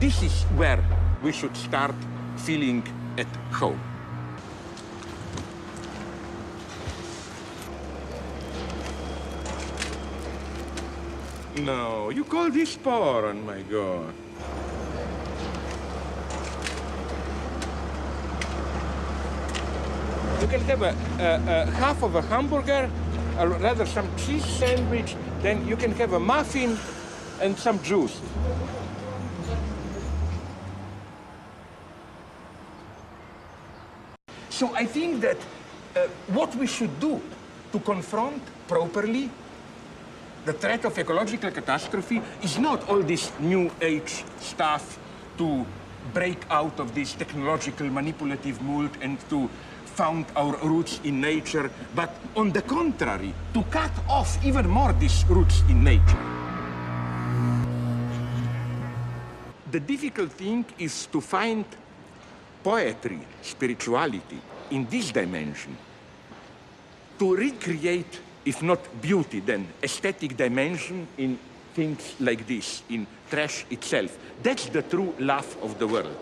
this is where we should start feeling at home. No, you call this porn, my God. You can have a half of a hamburger, or rather some cheese sandwich, then you can have a muffin and some juice. So I think that what we should do to confront properly the threat of ecological catastrophe is not all this new age stuff to break out of this technological manipulative mold and to found our roots in nature, but on the contrary, to cut off even more these roots in nature. The difficult thing is to find poetry, spirituality in this dimension, to recreate, if not beauty, then aesthetic dimension in things like this, in trash itself. That's the true love of the world.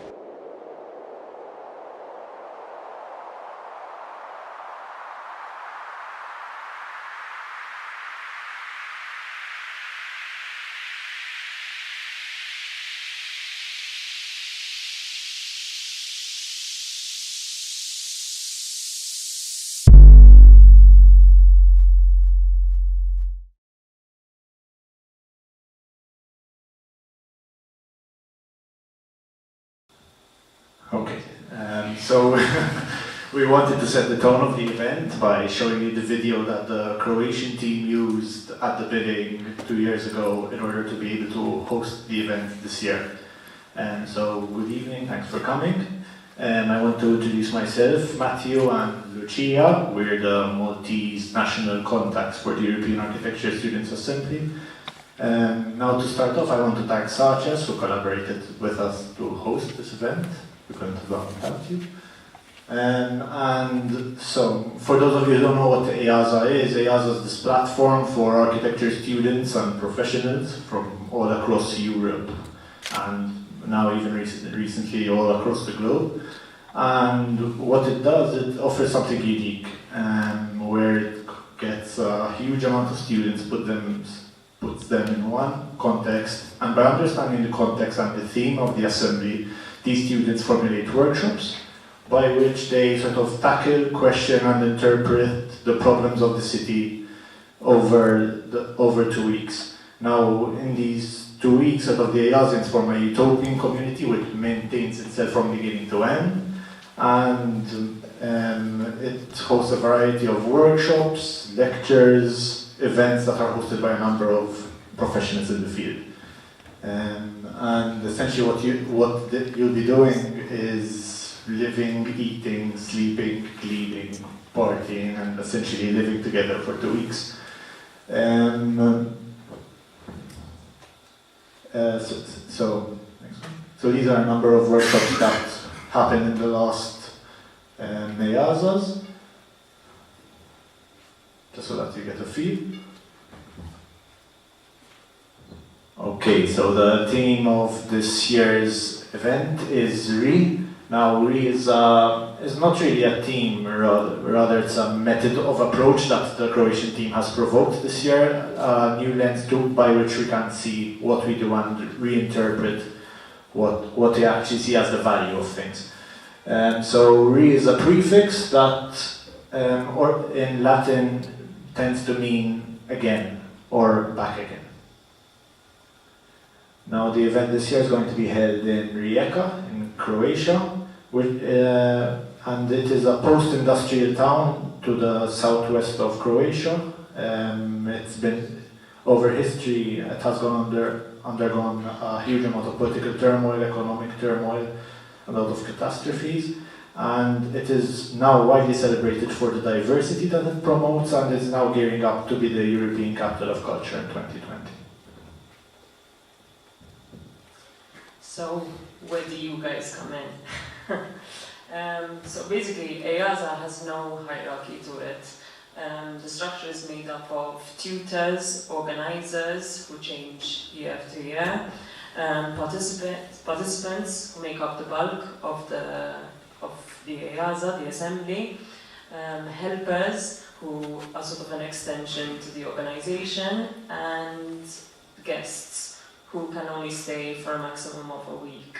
Okay, so we wanted to set the tone of the event by showing you the video that the Croatian team used at the bidding 2 years ago in order to be able to host the event this year. So good evening, thanks for coming. I want to introduce myself, Matthew and Lucia. We're the Maltese national contacts for the European Architecture Students' Assembly. Now to start off, I want to thank SACES who collaborated with us to host this event. We couldn't have done without you. And so, for those of you who don't know what EASA is this platform for architecture students and professionals from all across Europe and now even recently all across the globe. And what it does, it offers something unique, where it gets a huge amount of students, puts them in one context, and by understanding the context and the theme of the assembly, these students formulate workshops by which they sort of tackle, question and interpret the problems of the city over 2 weeks. Now, in these 2 weeks, sort of the EASANs form a utopian community which maintains itself from beginning to end, and it hosts a variety of workshops, lectures, events that are hosted by a number of professionals in the field. And essentially what you'll be doing is living, eating, sleeping, cleaning, partying, and essentially living together for 2 weeks. So these are a number of workshops that happened in the last EASAs, just so that you get a feel. Okay, so the theme of this year's event is RE. Now, RE is not really a theme, rather it's a method of approach that the Croatian team has provoked this year, a new lens too, by which we can see what we do and reinterpret what we actually see as the value of things. So RE is a prefix that, or in Latin, tends to mean again or back again. Now the event this year is going to be held in Rijeka, in Croatia, and it is a post-industrial town to the southwest of Croatia. It's been, over history, it has undergone a huge amount of political turmoil, economic turmoil, a lot of catastrophes, and it is now widely celebrated for the diversity that it promotes, and is now gearing up to be the European Capital of Culture in 2020. So, where do you guys come in? So basically, EASA has no hierarchy to it. The structure is made up of tutors, organisers, who change year after year, participants who make up the bulk of the EASA, the assembly, helpers who are sort of an extension to the organization, and guests who can only stay for a maximum of a week.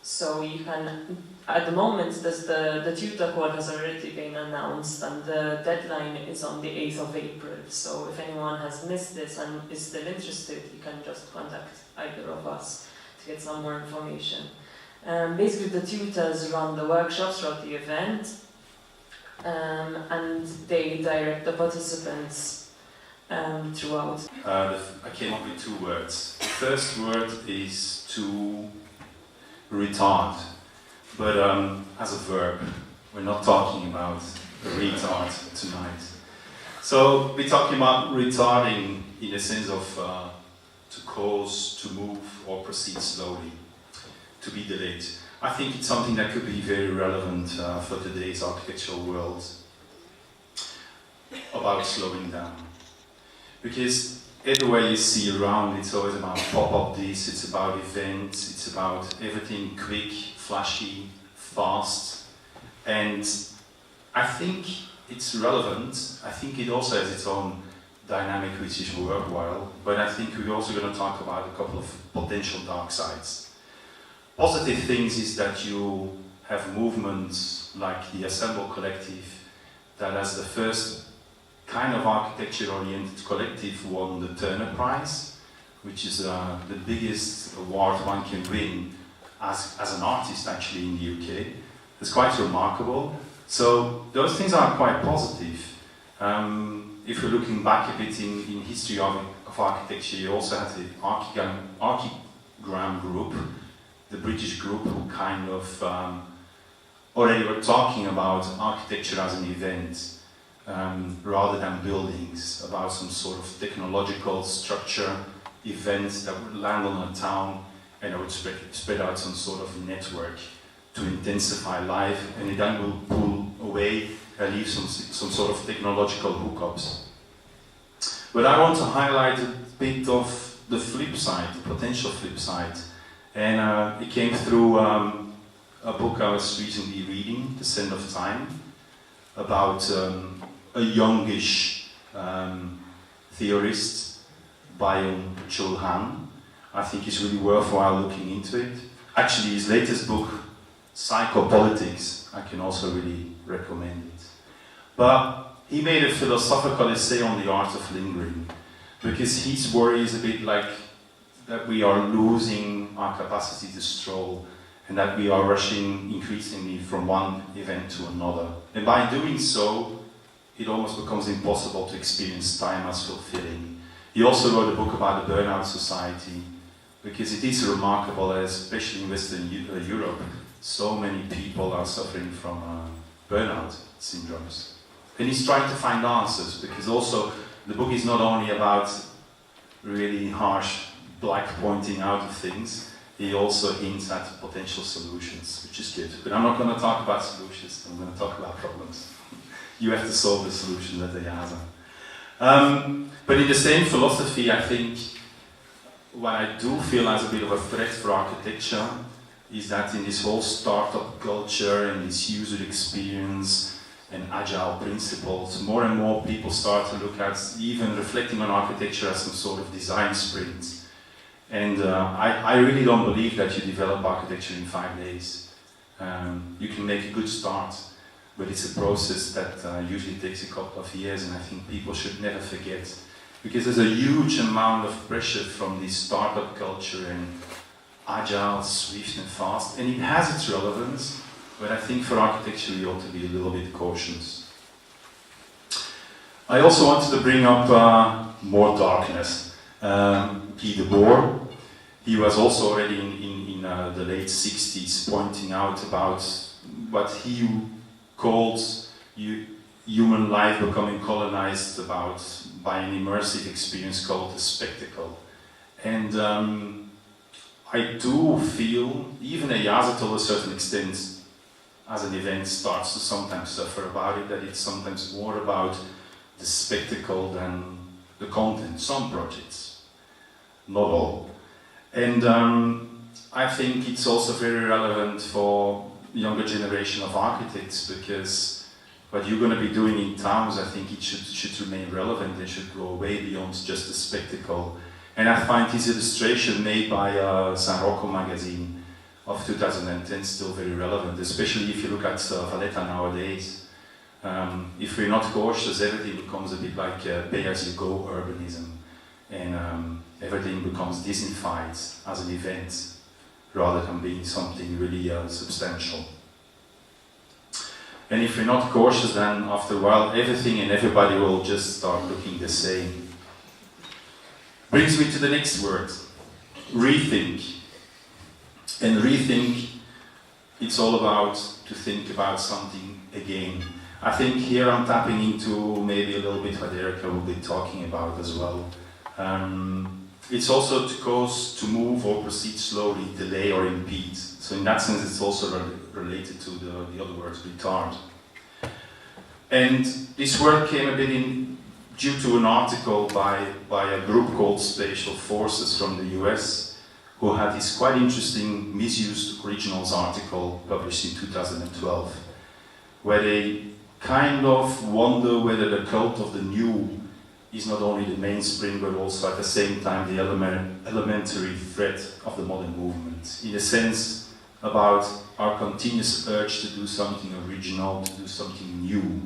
So you can, at the moment, the tutor call has already been announced and the deadline is on the 8th of April. So if anyone has missed this and is still interested, you can just contact either of us to get some more information. Basically, the tutors run the workshops throughout the event, and they direct the participants throughout. I came up with 2 words. The first word is to retard, but as a verb. We're not talking about a retard tonight. So we're talking about retarding in the sense of to cause, to move or proceed slowly, to be delayed. I think it's something that could be very relevant for today's architectural world about slowing down. Because everywhere you see around, it's always about pop-up this, it's about events, it's about everything quick, flashy, fast. And I think it's relevant. I think it also has its own dynamic which is worthwhile. But I think we're also going to talk about a couple of potential dark sides. Positive things is that you have movements like the Assemble Collective that as the first kind of architecture-oriented collective won the Turner Prize, which is the biggest award one can win as an artist actually in the UK. It's quite remarkable. So those things are quite positive. If we're looking back a bit in history of architecture, you also had the Archigram group, the British group who kind of already were talking about architecture as an event. Rather than buildings, about some sort of technological structure, events that would land on a town and it would spread out some sort of network to intensify life, and it then will pull away and leave some sort of technological hookups. But I want to highlight a bit of the flip side, the potential flip side, and it came through a book I was recently reading, The Scent of Time, about a youngish theorist, Byung-Chul Han. I think it's really worthwhile looking into it. Actually, his latest book, Psychopolitics, I can also really recommend it. But he made a philosophical essay on the art of lingering, because his worry is a bit like that we are losing our capacity to stroll, and that we are rushing increasingly from one event to another. And by doing so, it almost becomes impossible to experience time as fulfilling. He also wrote a book about the burnout society, because it is remarkable, especially in Western Europe, so many people are suffering from burnout syndromes. And he's trying to find answers, because also the book is not only about really harsh black pointing out of things, he also hints at potential solutions, which is good. But I'm not going to talk about solutions, I'm going to talk about problems. You have to solve the solution at the EASA. But in the same philosophy, I think what I do feel as a bit of a threat for architecture is that in this whole startup culture and this user experience and agile principles, more and more people start to look at even reflecting on architecture as some sort of design sprint. And I really don't believe that you develop architecture in 5 days. You can make a good start, but it's a process that usually takes a couple of years, and I think people should never forget. Because there's a huge amount of pressure from this startup culture and agile, swift and fast, and it has its relevance, but I think for architecture we ought to be a little bit cautious. I also wanted to bring up more darkness. Guy Debord, he was also already in the late 60s pointing out about what he calls human life becoming colonized by an immersive experience called the spectacle. And I do feel, even EASA to a certain extent, as an event starts to sometimes suffer about it, that it's sometimes more about the spectacle than the content. Some projects, not all. And I think it's also very relevant for the younger generation of architects, because what you're going to be doing in towns, I think it should remain relevant and should go way beyond just a spectacle. And I find this illustration made by San Rocco magazine of 2010 still very relevant, especially if you look at Valletta nowadays. If we're not cautious, everything becomes a bit like pay-as-you-go urbanism, and everything becomes Disneyfied as an event, rather than being something really substantial. And if we're not cautious, then after a while, everything and everybody will just start looking the same. Brings me to the next word, rethink. And rethink, it's all about to think about something again. I think here I'm tapping into maybe a little bit what Erica will be talking about as well. It's also to move or proceed slowly, delay or impede. So in that sense, it's also related to the other word, retard. And this word came a bit in due to an article by a group called Spatial Forces from the US, who had this quite interesting misused originals article published in 2012, where they kind of wonder whether the cult of the new is not only the mainspring, but also at the same time the elementary thread of the modern movement, in a sense about our continuous urge to do something original, to do something new.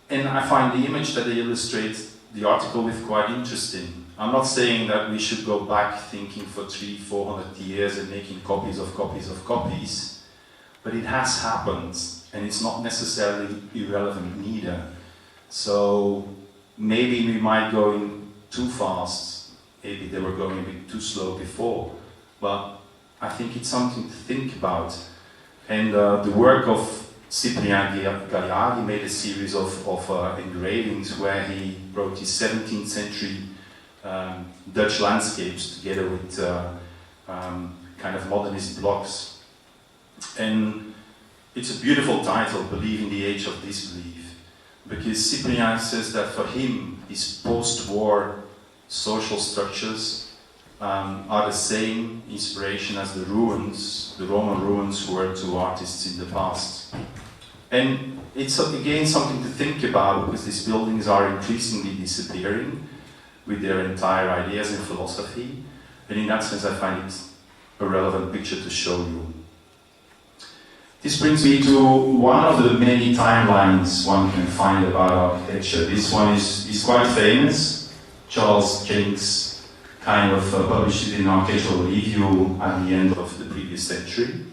And I find the image that they illustrate the article with quite interesting. I'm not saying that we should go back thinking for 300-400 years and making copies of copies of copies, but it has happened, and it's not necessarily irrelevant neither. So maybe we might go in too fast, maybe they were going a bit too slow before, but I think it's something to think about. And the work of Cyprien Gaillard made a series of engravings where he wrote his 17th century Dutch landscapes together with kind of modernist blocks. And it's a beautiful title, Believe in the Age of Disbelief, because Cyprien says that for him, these post-war social structures are the same inspiration as the ruins, the Roman ruins were to artists in the past. And it's again something to think about, because these buildings are increasingly disappearing with their entire ideas and philosophy. And in that sense, I find it a relevant picture to show you. This brings me to one of the many timelines one can find about architecture. This one is quite famous. Charles Jenks kind of published it in Architectural Review at the end of the previous century.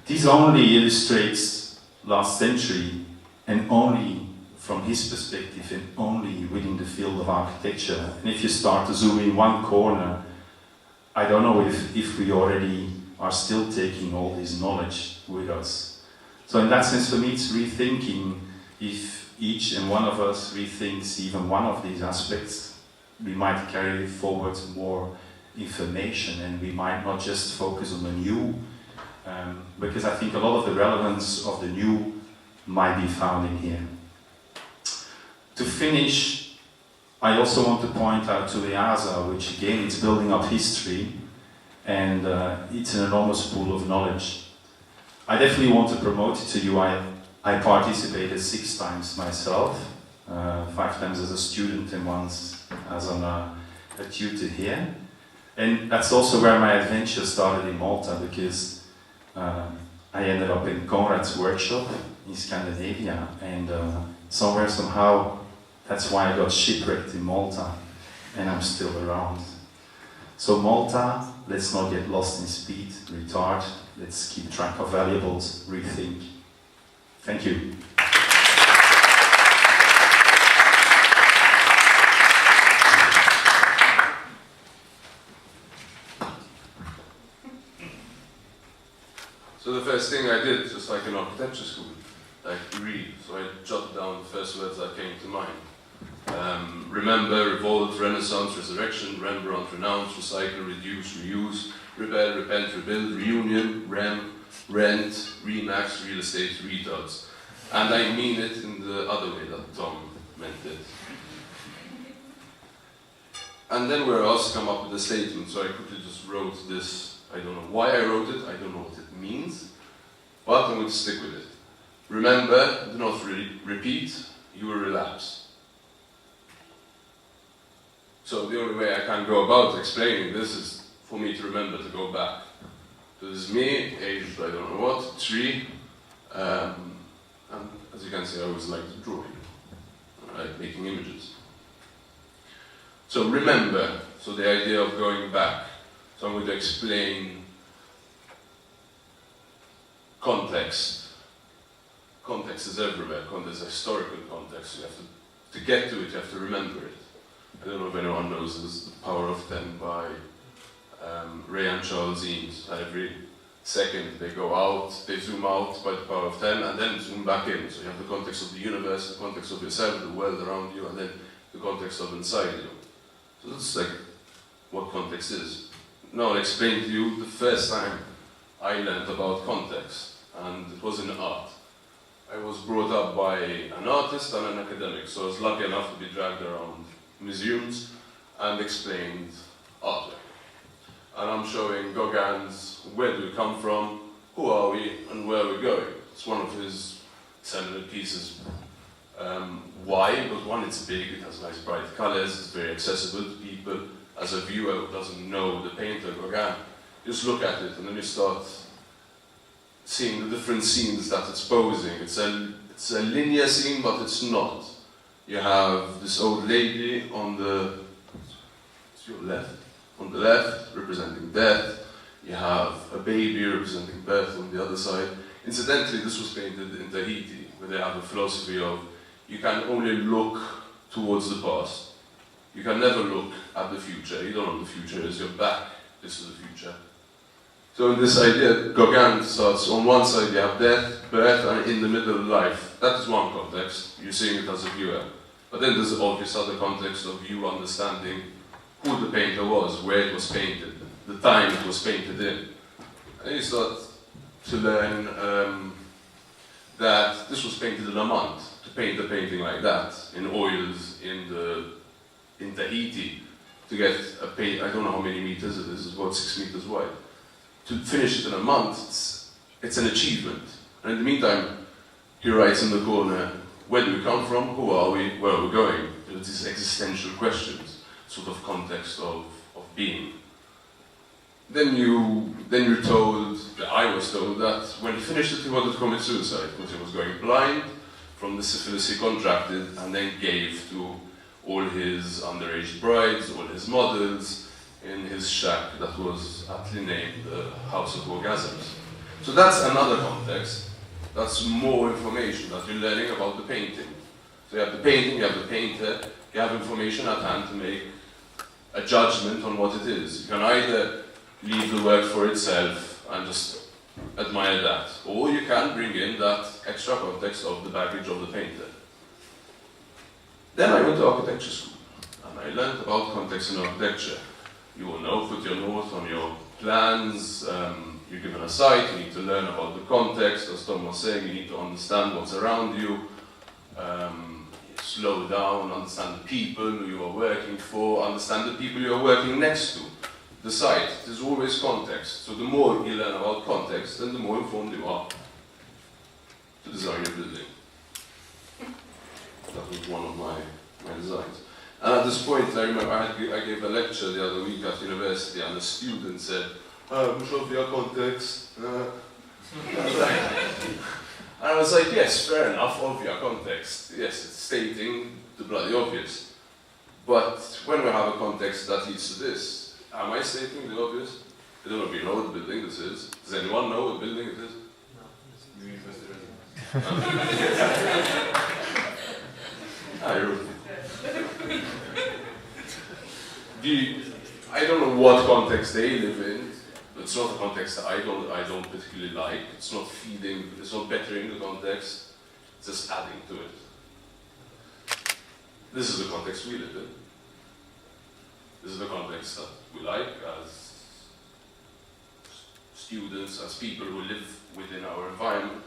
This only illustrates last century, and only from his perspective, and only within the field of architecture. And if you start to zoom in one corner, I don't know if we already are still taking all this knowledge with us. So in that sense, for me, it's rethinking. If each and one of us rethinks even one of these aspects, we might carry forward more information, and we might not just focus on the new, because I think a lot of the relevance of the new might be found in here. To finish, I also want to point out to EASA, which again, it's building up history, and it's an enormous pool of knowledge. I definitely want to promote it to you. I participated 6 times myself, 5 times as a student and once as a tutor here. And that's also where my adventure started in Malta, because I ended up in Conrad's workshop in Scandinavia, and somehow, that's why I got shipwrecked in Malta, and I'm still around. So Malta, let's not get lost in speed, retard, let's keep track of valuables, rethink. Thank you. So the first thing I did, just like in architecture school, like read. So I jotted down the first words that came to mind. Remember, revolt, renaissance, resurrection, Rembrandt, renounce, recycle, reduce, reuse, rebel, repent, rebuild, reunion, rent, remax, real estate, retards. And I mean it in the other way that Tom meant it. And then we're asked to come up with a statement, so I quickly just wrote this. I don't know why I wrote it, I don't know what it means, but I'm going to stick with it. Remember, do not repeat, you will relapse. So the only way I can go about explaining this is for me to remember to go back. So this is me, aged I don't know what, 3, and as you can see I always like drawing, I like making images. So remember, so the idea of going back. So I'm going to explain context. Context is everywhere. Context is historical context. You have to get to it, you have to remember it. I don't know if anyone knows this, The Power of 10 by Ray and Charles Eames. Every second they go out, they zoom out by the power of 10 and then zoom back in. So you have the context of the universe, the context of yourself, the world around you, and then the context of inside you. So that's like what context is. Now I'll explain to you the first time I learned about context, and it was in art. I was brought up by an artist and an academic, so I was lucky enough to be dragged around museums and explained artwork. And I'm showing Gauguin's Where Do We Come From, Who Are We, and Where Are We Going? It's one of his seminal pieces. Why? Because one, it's big, it has nice bright colors, it's very accessible to people. As a viewer who doesn't know the painter Gauguin, you just look at it and then you start seeing the different scenes that it's posing. It's a linear scene, but it's not. You have this old lady on the left, representing death. You have a baby representing birth on the other side. Incidentally, this was painted in Tahiti, where they have a philosophy of you can only look towards the past. You can never look at the future. You don't know what the future is. Your back is to the future. So in this idea, Gauguin starts on one side you have death, birth, and in the middle life. That is one context. You're seeing it as a viewer. But then there's the obvious other context of you understanding who the painter was, where it was painted, the time it was painted in. And you start to learn that this was painted in a month. To paint a painting like that, in oils, in Tahiti, to get a paint, I don't know how many meters it is, it's about 6 meters wide. To finish it in a month, it's an achievement. And in the meantime, he writes in the corner, where do we come from, who are we, where are we going? It's these existential questions, sort of context of being. Then you're told, I was told, that when he finished it, he wanted to commit suicide, because he was going blind from the syphilis he contracted, and then gave to all his underage brides, all his models, in his shack that was aptly named the House of Orgasms. So that's another context. That's more information that you're learning about the painting. So you have the painting, you have the painter, you have information at hand to make a judgment on what it is. You can either leave the work for itself and just admire that, or you can bring in that extra context of the baggage of the painter. Then I went to architecture school, and I learned about context in architecture. You will know, put your note on your plans, you're given a site, you need to learn about the context. As Tom was saying, you need to understand what's around you, slow down, understand the people who you are working for, understand the people you are working next to. The site, there's always context. So the more you learn about context, then the more informed you are to design your building. That was one of my designs. And at this point, I remember I gave a lecture the other week at university, and a student said, much of your context. And I was like, yes, fair enough, of your context. Yes, it's stating the bloody obvious. But when we have a context that leads to this, am I stating the obvious? I don't know if you know what building this is. Does anyone know what building it is? No. University residence. I wrote it. I don't know what context they live in. It's not a context that I don't particularly like. It's not feeding, it's not bettering the context, it's just adding to it. This is the context we live in. This is the context that we like as students, as people who live within our environment.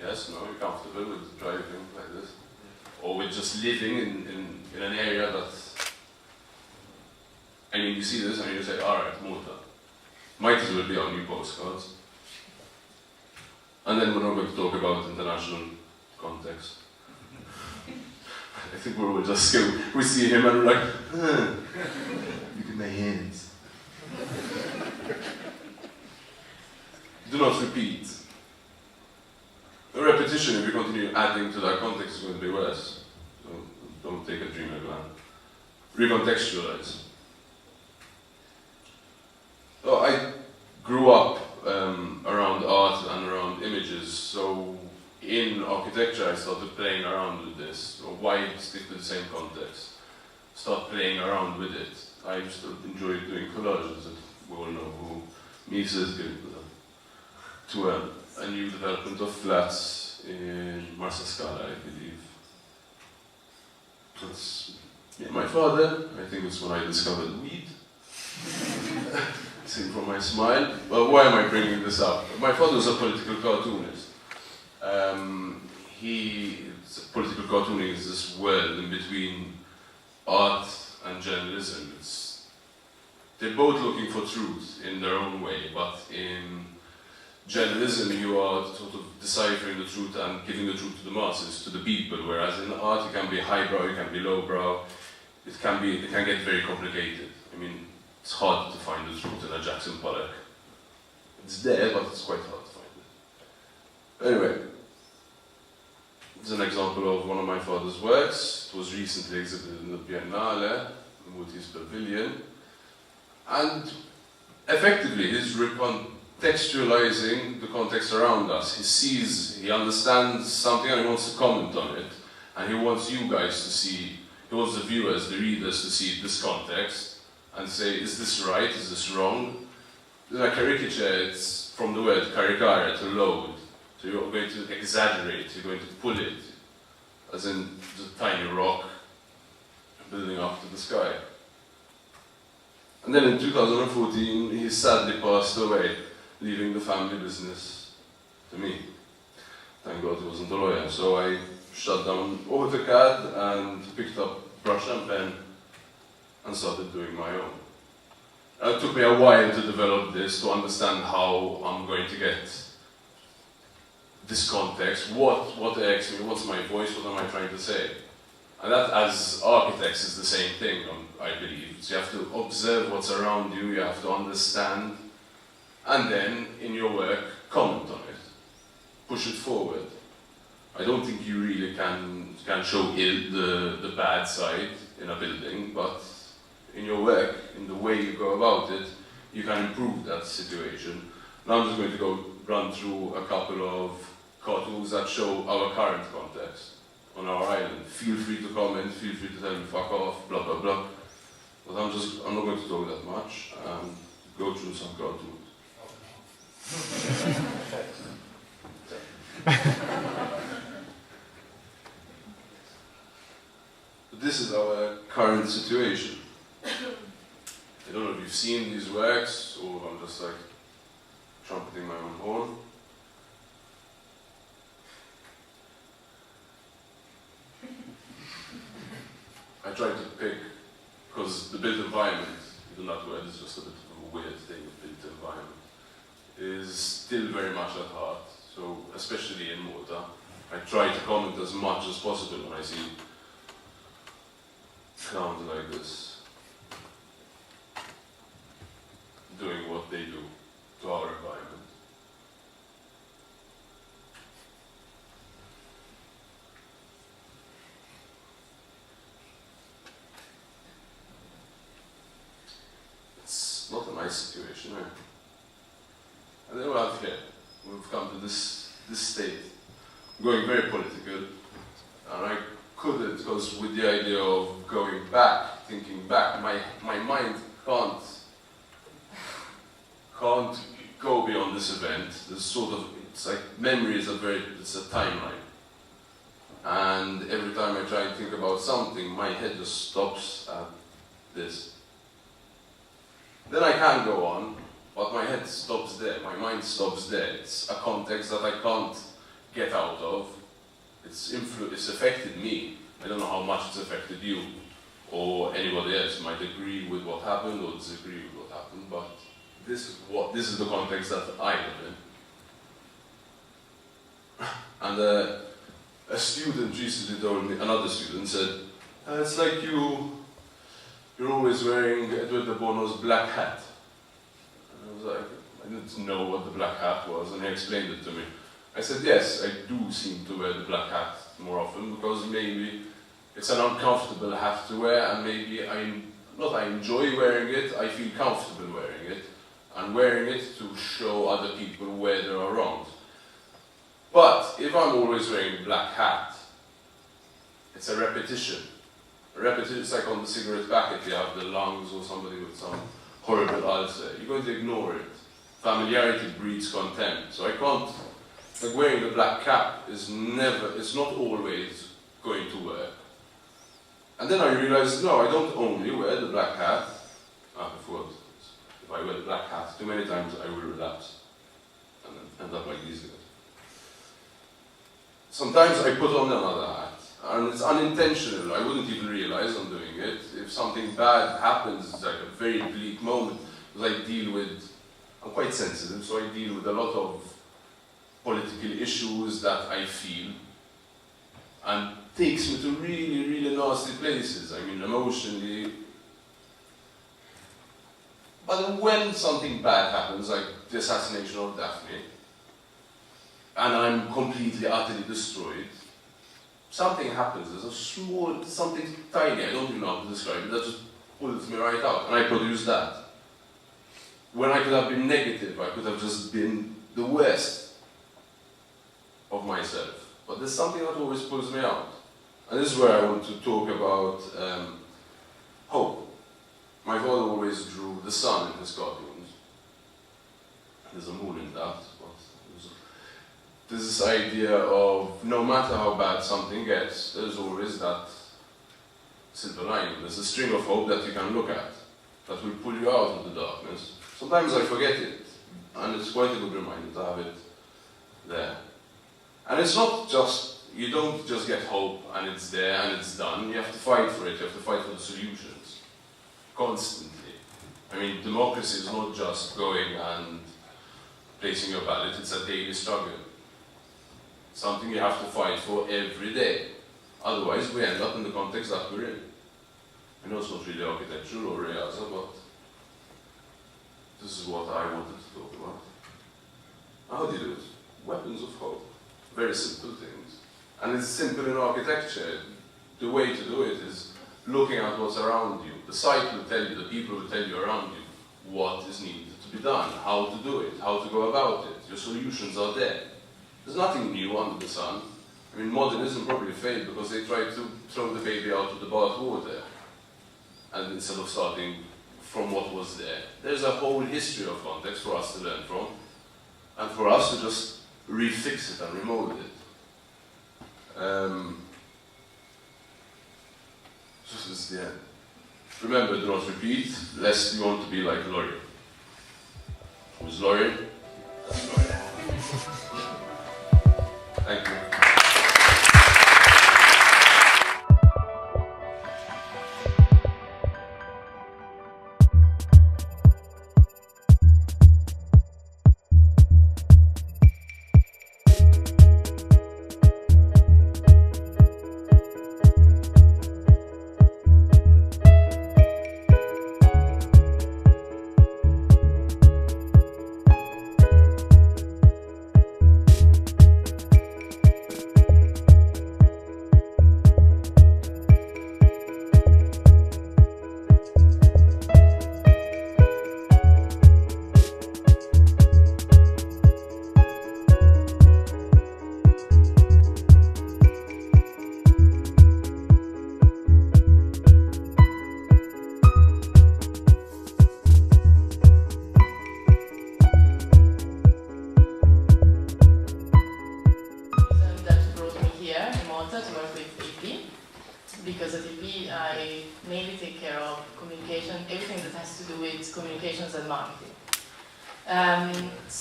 Yes, no, you're comfortable with driving like this? Or with just living in an area that I mean, you see this and you say, alright, Malta. Might as well be on new postcards. And then we're not going to talk about international context. I think we're all just skilled. We see him and we're like, look at my hands. Do not repeat. The repetition, if you continue adding to that context, is going to be worse. So don't take a dreamer plan. Recontextualize. So I grew up around art and around images, so in architecture I started playing around with this. So why stick to the same context? Start playing around with it. I just enjoyed doing collages, and we all know who Easa is good to a new development of flats in Marsa Scala, I believe. That's my father. I think it's when I discovered weed. See from my smile. Well, why am I bringing this up? My father was a political cartoonist. Political cartooning is this world in between art and journalism. They're both looking for truth in their own way, but in journalism you are sort of deciphering the truth and giving the truth to the masses, to the people, whereas in art it can be highbrow, it can be lowbrow, it can get very complicated. I mean, it's hard to find the truth in a Jackson Pollock. It's there, but it's quite hard to find it. Anyway, it's an example of one of my father's works. It was recently exhibited in the Biennale, the Maltese Pavilion, and effectively he's recontextualizing the context around us. He understands something and he wants to comment on it, and he wants you guys to see, he wants the viewers, the readers to see this context and say, is this right, is this wrong? In a caricature, it's from the word caricare, to load. So you're going to exaggerate, you're going to pull it, as in the tiny rock building up to the sky. And then in 2014, he sadly passed away, leaving the family business to me. Thank God he wasn't a lawyer. So I shut down AutoCAD and picked up brush and pen and started doing my own. It took me a while to develop this, to understand how I'm going to get this context, what irks me, what's my voice, what am I trying to say. And that, as architects, is the same thing, I believe. So you have to observe what's around you, you have to understand, and then, in your work, comment on it. Push it forward. I don't think you really can show the bad side in a building, but in your work, in the way you go about it, you can improve that situation. Now I'm just going to run through a couple of cartoons that show our current context on our island. Feel free to comment, feel free to tell me fuck off, blah blah blah. But I'm not going to talk that much. Go through some cartoons. This is our current situation. I don't know if you've seen these works, or I'm just like trumpeting my own horn. I tried to pick, because the built environment, even that word is just a bit of a weird thing, built environment, is still very much at heart. So, especially in Malta, I try to comment as much as possible when I see clowns like this doing what they do to our environment. It's not a nice situation, eh? And then we have here, we've come to this state, going very political, and I couldn't, because with the idea of going back, thinking back, my mind can't go beyond this event. There's sort of, it's like memory is it's a timeline. And every time I try and think about something, my head just stops at this. Then I can go on, but my head stops there, my mind stops there. It's a context that I can't get out of. It's affected me. I don't know how much it's affected you. or anybody else might agree with what happened or disagree with what happened, but this is the context that I live in. And a student recently told me, another student said, it's like you're always wearing Edward de Bono's black hat. And I was like, I didn't know what the black hat was, and he explained it to me. I said, yes, I do seem to wear the black hat more often, because maybe it's an uncomfortable hat to wear, and maybe I enjoy wearing it, I feel comfortable wearing it, and wearing it to show other people where there are wrongs. But if I'm always wearing a black hat, it's a repetition. It's like on the cigarette packet, you have the lungs or somebody with some horrible ulcer. You're going to ignore it. Familiarity breeds contempt. So I can't, like wearing the black cap is it's not always going to work. And then I realized, no, I don't only wear the black hat. I forgot. If I wear the black hat too many times, I will relapse and then end up like these guys. Sometimes I put on another hat, and it's unintentional. I wouldn't even realize I'm doing it. If something bad happens, it's like a very bleak moment, because I'm quite sensitive, so I deal with a lot of political issues that I feel, and takes me to really, really nasty places. I mean, emotionally. But when something bad happens, like the assassination of Daphne, and I'm completely, utterly destroyed, something happens. There's a small, something tiny, I don't even know how to describe it, that just pulls me right out, and I produce that. When I could have been negative, I could have just been the worst of myself. But there's something that always pulls me out. And this is where I want to talk about hope. My father always drew the sun in his cartoons. There's a moon in that. There's this idea of no matter how bad something gets, there's always that silver lining. There's a string of hope that you can look at, that will pull you out of the darkness. Sometimes I forget it, and it's quite a good reminder to have it there. And it's not just, you don't just get hope and it's there and it's done. You have to fight for it, you have to fight for the solutions, constantly. I mean, democracy is not just going and placing your ballot, it's a daily struggle. Something you have to fight for every day. Otherwise, we end up in the context that we're in. I know it's not really architecture or EASA, but this is what I wanted to talk about. How do you do it? Weapons of hope. Very simple things. And it's simple in architecture. The way to do it is looking at what's around you. The site will tell you, the people will tell you around you what is needed to be done, how to do it, how to go about it. Your solutions are there. There's nothing new under the sun. I mean, modernism probably failed because they tried to throw the baby out with the bath water, and instead of starting from what was there. There's a whole history of context for us to learn from, and for us to just refix it and remold it. This is the end. Remember, do not repeat, lest you want to be like Laurie. Who's Laurie? That's Laurie. Thank you.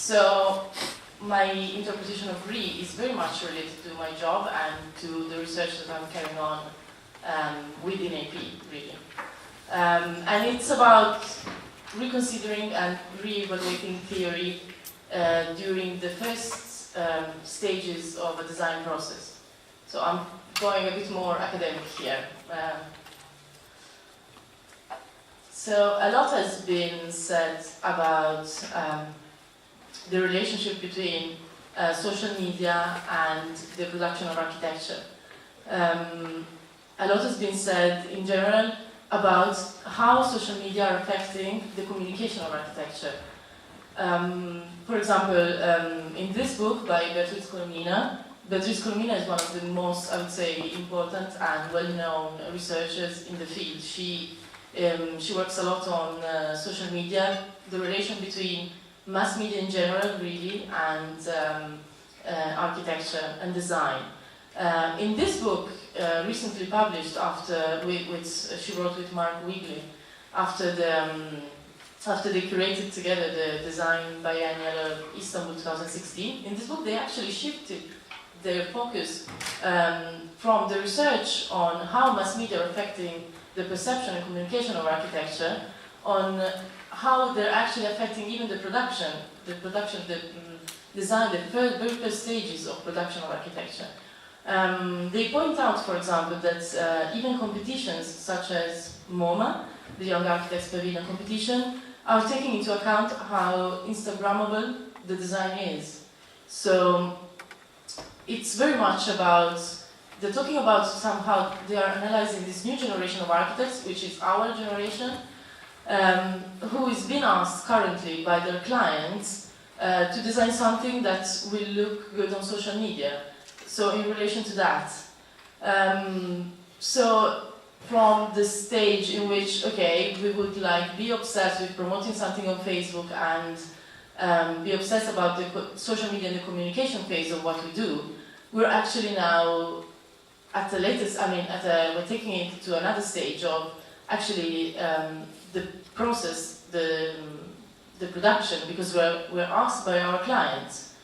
So my interpretation of RE is very much related to my job and to the research that I'm carrying on within AP, really. And it's about reconsidering and re-evaluating theory during the first stages of a design process. So I'm going a bit more academic here. So a lot has been said about the relationship between social media and the production of architecture. A lot has been said in general about how social media are affecting the communication of architecture. For example, in this book by Beatrice Colomina is one of the most, I would say, important and well-known researchers in the field. She works a lot on social media, the relation between mass media in general, really, and architecture and design. In this book, recently published she wrote with Mark Wigley, after they curated together the design biennial of Istanbul 2016, in this book they actually shifted their focus from the research on how mass media are affecting the perception and communication of architecture, on how they're actually affecting even the production, the design, the very first stages of production of architecture. They point out, for example, that even competitions such as MoMA, the Young Architects Pavilion competition, are taking into account how Instagrammable the design is. So it's very much about, they're talking about somehow they are analyzing this new generation of architects, which is our generation, who is being asked currently by their clients to design something that will look good on social media. So in relation to that, so from the stage in which, okay, we would like be obsessed with promoting something on Facebook and be obsessed about the social media and the communication phase of what we do, we're actually now at the latest, we're taking it to another stage of actually the process, the production, because we're asked by our clients.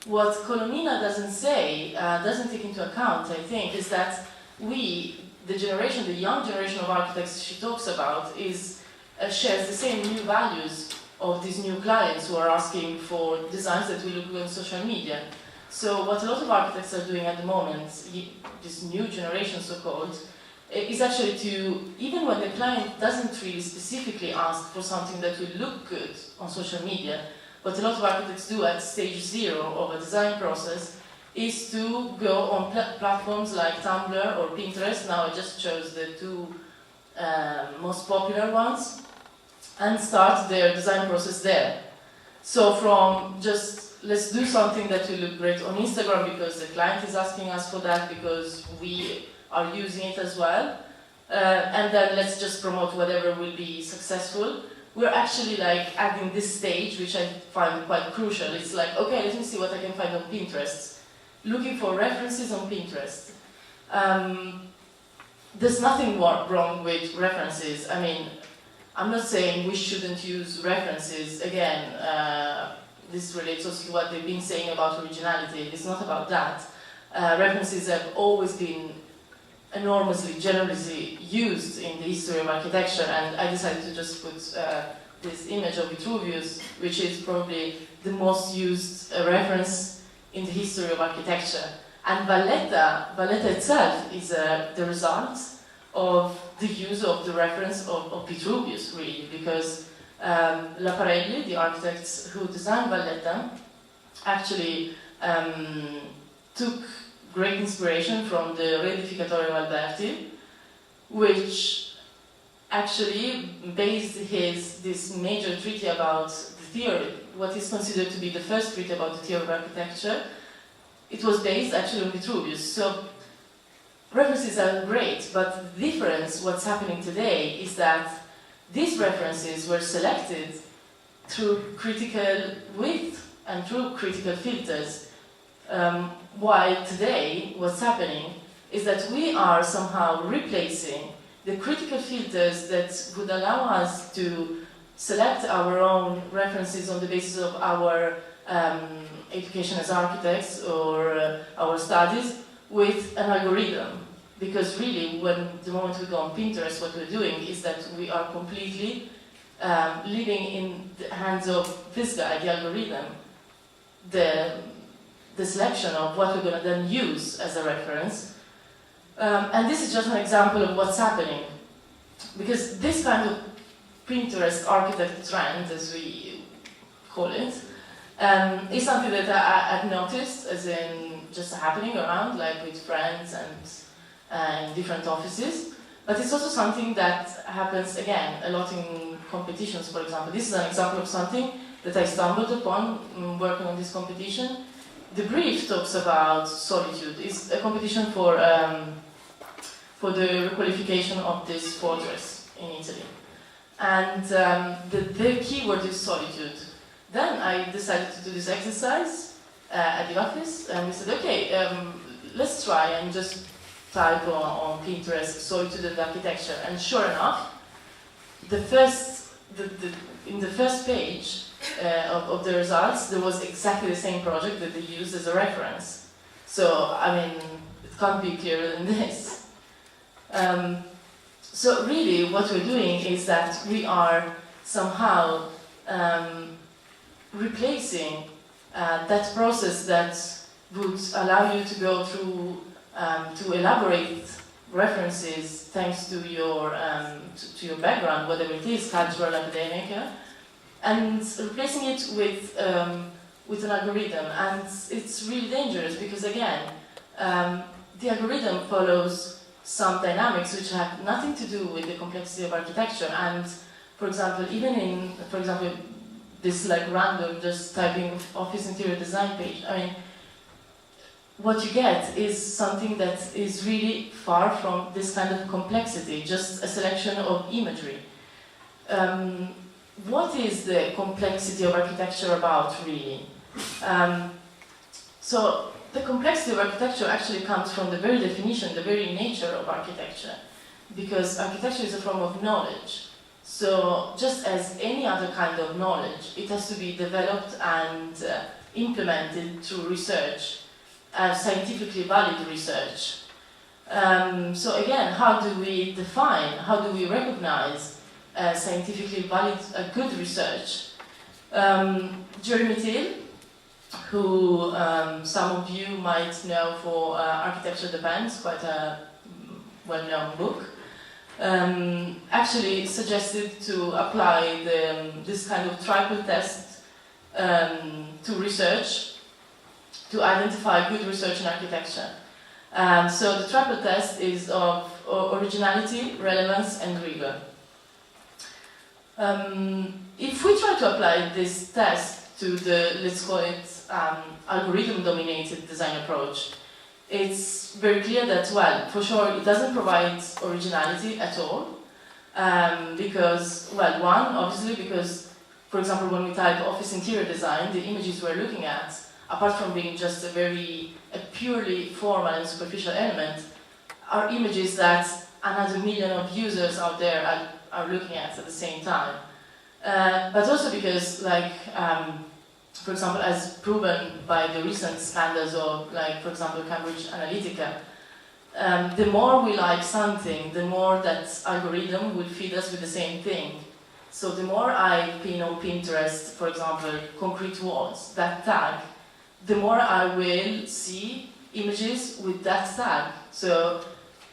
What Colomina doesn't say, doesn't take into account, I think, is that we, the young generation of architects she talks about, shares the same new values of these new clients who are asking for designs that will look good on social media. So what a lot of architects are doing at the moment, this new generation so-called, is actually to, even when the client doesn't really specifically ask for something that will look good on social media, what a lot of architects do at stage 0 of a design process is to go on platforms like Tumblr or Pinterest. Now I just chose the two most popular ones, and start their design process there. So from just, let's do something that will look great on Instagram because the client is asking us for that, because we are using it as well, and then let's just promote whatever will be successful. We're actually like adding this stage, which I find quite crucial. It's like, okay, let me see what I can find on Pinterest. Looking for references on Pinterest. There's nothing wrong with references. I mean, I'm not saying we shouldn't use references. Again, this relates also to what they've been saying about originality. It's not about that. References have always been enormously, generously used in the history of architecture, and I decided to just put this image of Vitruvius, which is probably the most used reference in the history of architecture. And Valletta itself is the result of the use of the reference of Vitruvius, really, because Laparelli, the architect who designed Valletta, actually took great inspiration from the Reedificatorio Alberti, which actually based this major treatise about the theory, what is considered to be the first treatise about the theory of architecture. It was based actually on Vitruvius. So references are great, but the difference, what's happening today, is that these references were selected through critical width and through critical filters. While today, what's happening is that we are somehow replacing the critical filters that would allow us to select our own references on the basis of our education as architects or our studies with an algorithm. Because really, the moment we go on Pinterest, what we're doing is that we are completely living in the hands of this guy, the algorithm, the selection of what we're going to then use as a reference. And this is just an example of what's happening. Because this kind of Pinterest architect trend, as we call it, is something that I've noticed as in just happening around, like with friends and in different offices. But it's also something that happens, again, a lot in competitions, for example. This is an example of something that I stumbled upon working on this competition. The brief talks about solitude. It's a competition for the requalification of this fortress in Italy. And the keyword is solitude. Then I decided to do this exercise at the office, and we said, okay, let's try and just type on Pinterest solitude and architecture. And sure enough, in the first page of the results, there was exactly the same project that they used as a reference. So, I mean, it can't be clearer than this. So really, what we're doing is that we are somehow replacing that process that would allow you to go through to elaborate references thanks to your background, whatever it is, cultural, academic, and replacing it with an algorithm. And it's really dangerous because, again, the algorithm follows some dynamics which have nothing to do with the complexity of architecture. And, for example, even in, this like random just typing office interior design page, I mean, what you get is something that is really far from this kind of complexity, just a selection of imagery. What is the complexity of architecture about, really? So the complexity of architecture actually comes from the very definition, the very nature of architecture, because architecture is a form of knowledge. So just as any other kind of knowledge, it has to be developed and implemented through research, scientifically valid research. So again, how do we define, how do we recognize scientifically valid, good research? Jeremy Till, who some of you might know for Architecture Depends, quite a well-known book, actually suggested to apply this kind of triple test to research, to identify good research in architecture. So the triple test is of originality, relevance, and rigor. If we try to apply this test to the, let's call it, algorithm-dominated design approach, it's very clear that, well, for sure, it doesn't provide originality at all. Because, well, one, obviously, because, for example, when we type office interior design, the images we're looking at, apart from being just a purely formal and superficial element, are images that another million of users out there are looking at the same time. But also because, like, for example, as proven by the recent scandals of, like, for example, Cambridge Analytica, the more we like something, the more that algorithm will feed us with the same thing. So the more I pin on Pinterest, for example, concrete walls, that tag, the more I will see images with that tag. So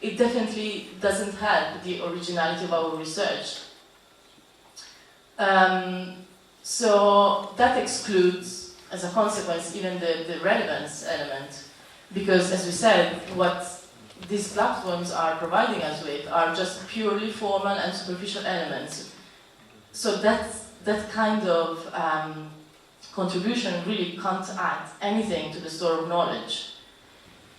it definitely doesn't help the originality of our research. So that excludes, as a consequence, even the relevance element. Because, as we said, what these platforms are providing us with are just purely formal and superficial elements. So that kind of contribution really can't add anything to the store of knowledge.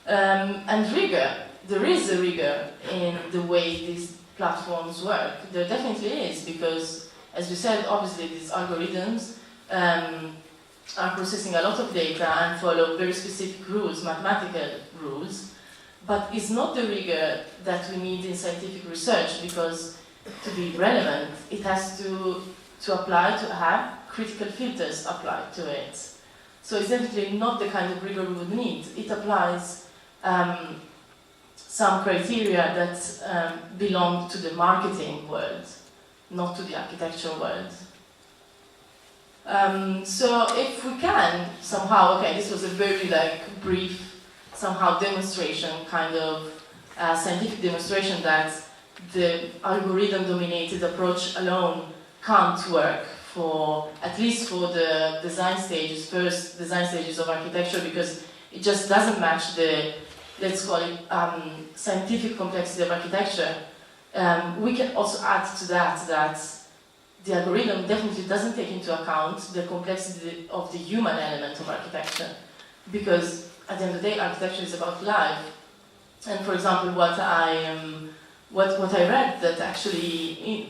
And rigor, there is a rigor in the way these platforms work. There definitely is, because, as we said, obviously these algorithms are processing a lot of data and follow very specific rules, mathematical rules, but it's not the rigor that we need in scientific research, because to be relevant, it has to apply, to have critical filters applied to it. So it's definitely not the kind of rigor we would need. It applies some criteria that belong to the marketing world, not to the architecture world. So if we can somehow, okay, this was a very brief, somehow demonstration, kind of scientific demonstration that the algorithm-dominated approach alone can't work for, at least for the design stages, first design stages of architecture, because it just doesn't match the, let's call it, scientific complexity of architecture. We can also add to that the algorithm definitely doesn't take into account the complexity of the human element of architecture, because at the end of the day, architecture is about life. And for example, what I read that actually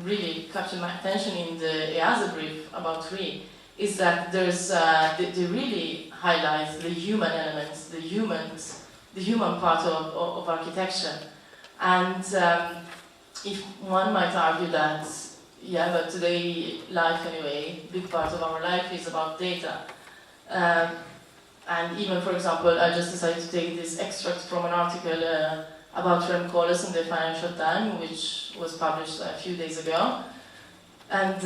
really captured my attention in the EASA brief about RE is that there's they really highlight the human elements, the human part of architecture. And if one might argue that, yeah, but today life anyway, big part of our life is about data. And even, for example, I just decided to take this extract from an article about Rem Koolhaas in the Financial Times, which was published a few days ago. And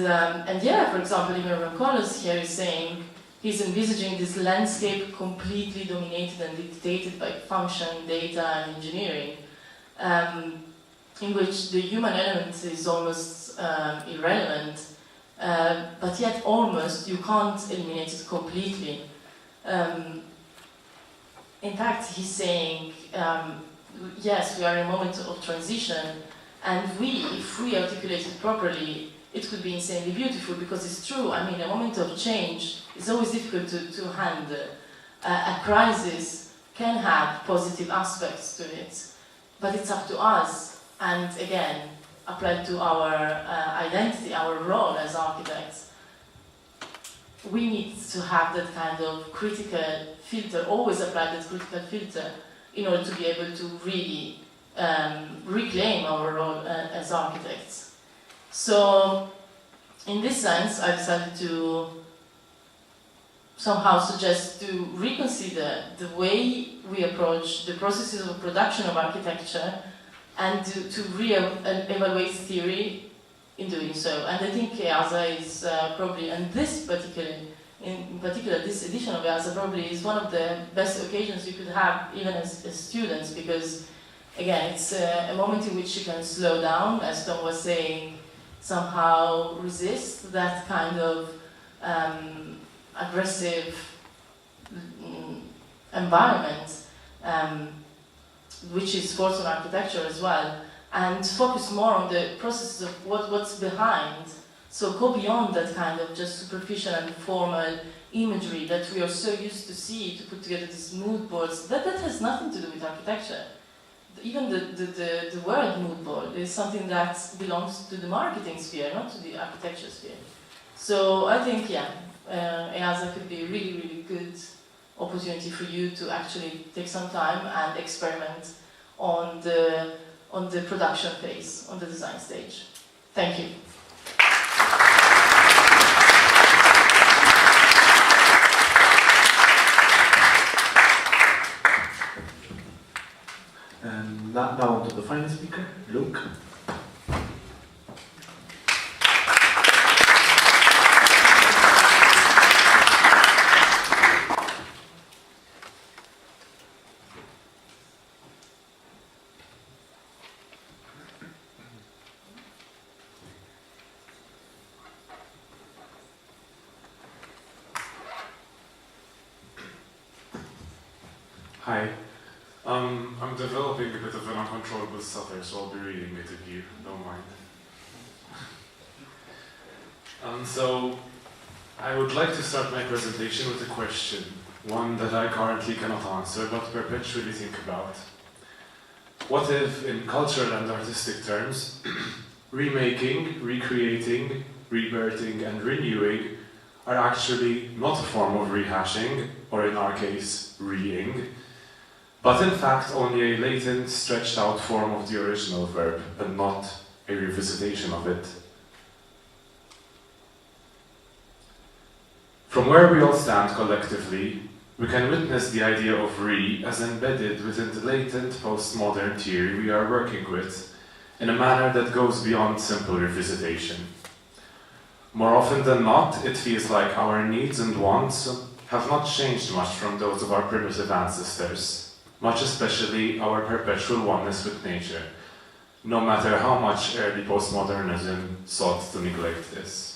yeah, for example, even Rem Koolhaas here is saying he's envisaging this landscape completely dominated and dictated by function, data, and engineering, in which the human element is almost irrelevant, but yet almost you can't eliminate it completely. In fact, he's saying, yes, we are in a moment of transition, and if we articulate it properly, it could be insanely beautiful, because it's true. I mean, a moment of change is always difficult to handle. A crisis can have positive aspects to it, but it's up to us, and again, applied to our identity, our role as architects. We need to have that kind of critical filter, always apply that critical filter, in order to be able to really reclaim our role as architects. So, in this sense, I decided to somehow suggest to reconsider the way we approach the processes of production of architecture, and to re-evaluate theory in doing so. And I think EASA is probably, and in particular this edition of EASA probably is one of the best occasions you could have even as students, because again, it's a moment in which you can slow down, as Tom was saying, somehow resist that kind of aggressive environment, which is forced on architecture as well, and focus more on the processes of what's behind. So go beyond that kind of just superficial and formal imagery that we are so used to see, to put together these mood boards. That has nothing to do with architecture. Even the word mood board is something that belongs to the marketing sphere, not to the architecture sphere. So I think, yeah, EASA could be a really, really good opportunity for you to actually take some time and experiment on the production phase, on the design stage. Thank you. And now on to the final speaker, Luke. Hi. I'm developing a bit of an uncontrollable stutter, so I'll be reading it if you don't mind. So, I would like to start my presentation with a question, one that I currently cannot answer, but perpetually think about. What if, in cultural and artistic terms, remaking, recreating, rebirthing, and renewing are actually not a form of rehashing, or in our case, reing, but in fact only a latent, stretched out form of the original verb, and not a revisitation of it. From where we all stand collectively, we can witness the idea of re as embedded within the latent postmodern theory we are working with in a manner that goes beyond simple revisitation. More often than not, it feels like our needs and wants have not changed much from those of our primitive ancestors, much especially our perpetual oneness with nature, no matter how much early postmodernism sought to neglect this.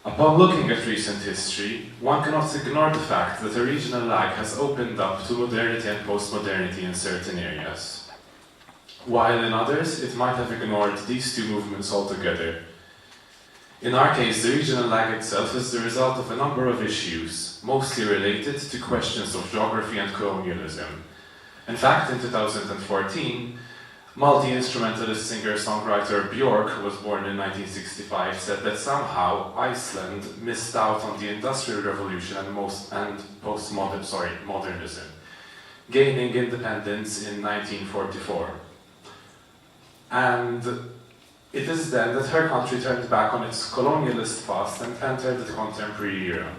Upon looking at recent history, one cannot ignore the fact that a regional lag has opened up to modernity and postmodernity in certain areas, while in others it might have ignored these two movements altogether. In our case, the regional lag itself is the result of a number of issues, mostly related to questions of geography and colonialism. In fact, in 2014, multi-instrumentalist singer-songwriter Björk, who was born in 1965, said that somehow Iceland missed out on the Industrial Revolution and modernism, gaining independence in 1944. And it is then that her country turned back on its colonialist past and entered the contemporary era.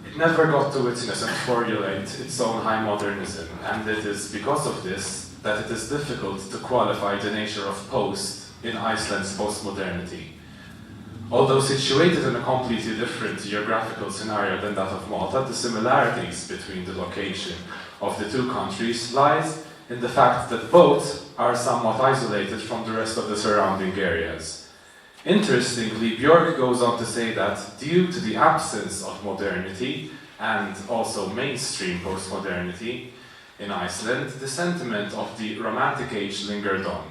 It never got to witness and formulate its own high modernism, and it is because of this that it is difficult to qualify the nature of post in Iceland's postmodernity. Although situated in a completely different geographical scenario than that of Malta, the similarities between the location of the two countries lies in the fact that both are somewhat isolated from the rest of the surrounding areas. Interestingly, Björk goes on to say that due to the absence of modernity and also mainstream postmodernity in Iceland, the sentiment of the Romantic age lingered on,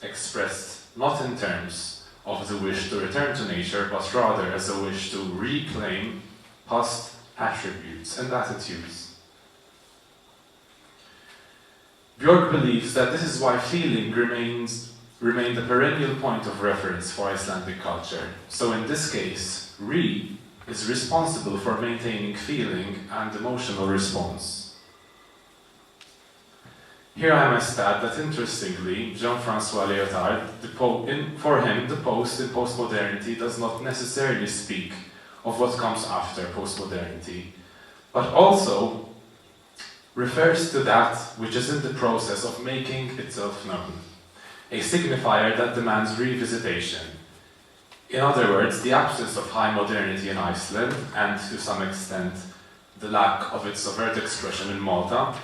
expressed not in terms of the wish to return to nature, but rather as a wish to reclaim past attributes and attitudes. Björk believes that this is why feeling remained a perennial point of reference for Icelandic culture. So in this case, re is responsible for maintaining feeling and emotional response. Here I must add that interestingly, Jean-François Lyotard, for him, the post in postmodernity does not necessarily speak of what comes after postmodernity, but also refers to that which is in the process of making itself known, a signifier that demands revisitation. In other words, the absence of high modernity in Iceland, and to some extent the lack of its overt expression in Malta,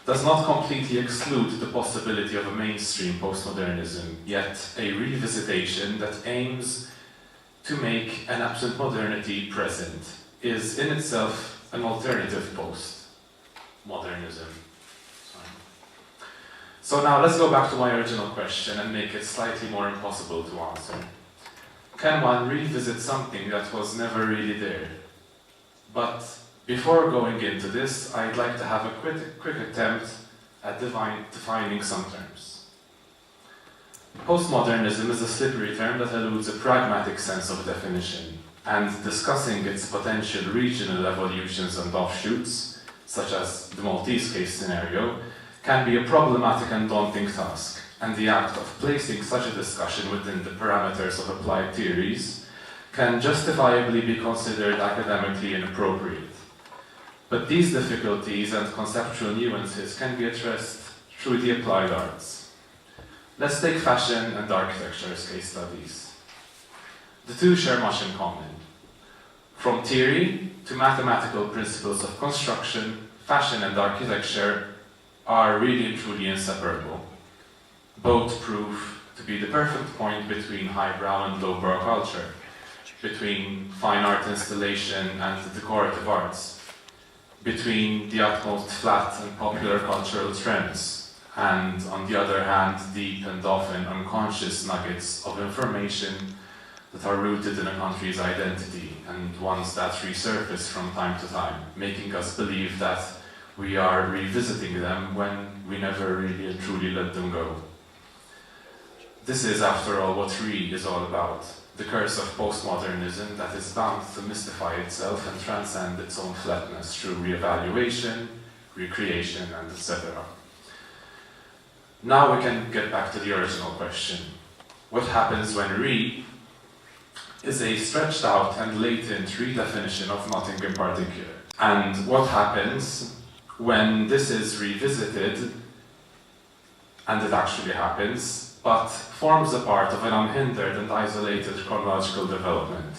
does not completely exclude the possibility of a mainstream postmodernism, yet a revisitation that aims to make an absent modernity present is in itself an alternative postmodernism. So now let's go back to my original question and make it slightly more impossible to answer. Can one revisit something that was never really there? But before going into this, I'd like to have a quick attempt at defining some terms. Postmodernism is a slippery term that eludes a pragmatic sense of definition, and discussing its potential regional evolutions and offshoots, such as the Maltese case scenario, can be a problematic and daunting task, and the act of placing such a discussion within the parameters of applied theories can justifiably be considered academically inappropriate. But these difficulties and conceptual nuances can be addressed through the applied arts. Let's take fashion and architecture as case studies. The two share much in common. From theory to mathematical principles of construction, fashion and architecture are really and truly inseparable. Both prove to be the perfect point between highbrow and lowbrow culture, between fine art installation and the decorative arts, between the utmost flat and popular cultural trends, and on the other hand, deep and often unconscious nuggets of information that are rooted in a country's identity, and ones that resurface from time to time, making us believe that we are revisiting them when we never really and truly let them go. This is, after all, what re is all about. The curse of postmodernism that is bound to mystify itself and transcend its own flatness through re-evaluation, recreation, and etc. Now we can get back to the original question. What happens when re is a stretched out and latent redefinition of nothing in particular. And what happens when this is revisited, and it actually happens, but forms a part of an unhindered and isolated chronological development.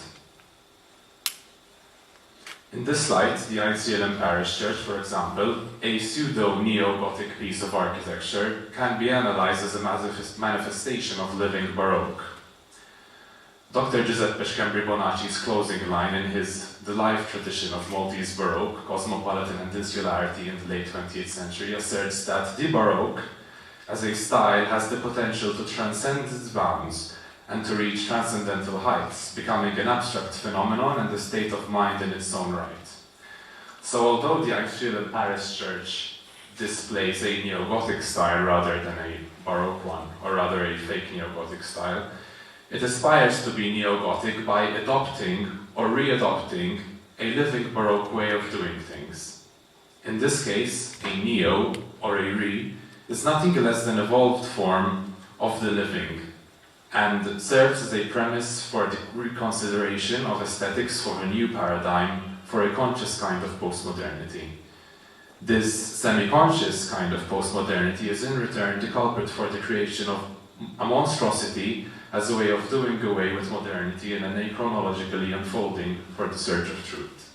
In this light, the Easa Parish Church, for example, a pseudo-neo-Gothic piece of architecture, can be analysed as a manifestation of living Baroque. Dr. Giuseppe Bonacci's closing line in his The Life Tradition of Maltese Baroque, Cosmopolitan and Insularity in the late 20th century asserts that the Baroque, as a style, has the potential to transcend its bounds and to reach transcendental heights, becoming an abstract phenomenon and a state of mind in its own right. So although the Easa Parish Church displays a neo-Gothic style rather than a Baroque one, or rather a fake neo-Gothic style, it aspires to be neo-Gothic by adopting or re-adopting a living Baroque way of doing things. In this case, a neo, or a re, is nothing less than an evolved form of the living, and serves as a premise for the reconsideration of aesthetics for a new paradigm for a conscious kind of postmodernity. This semi-conscious kind of postmodernity is in return the culprit for the creation of a monstrosity as a way of doing away with modernity and an achronologically unfolding for the search of truth.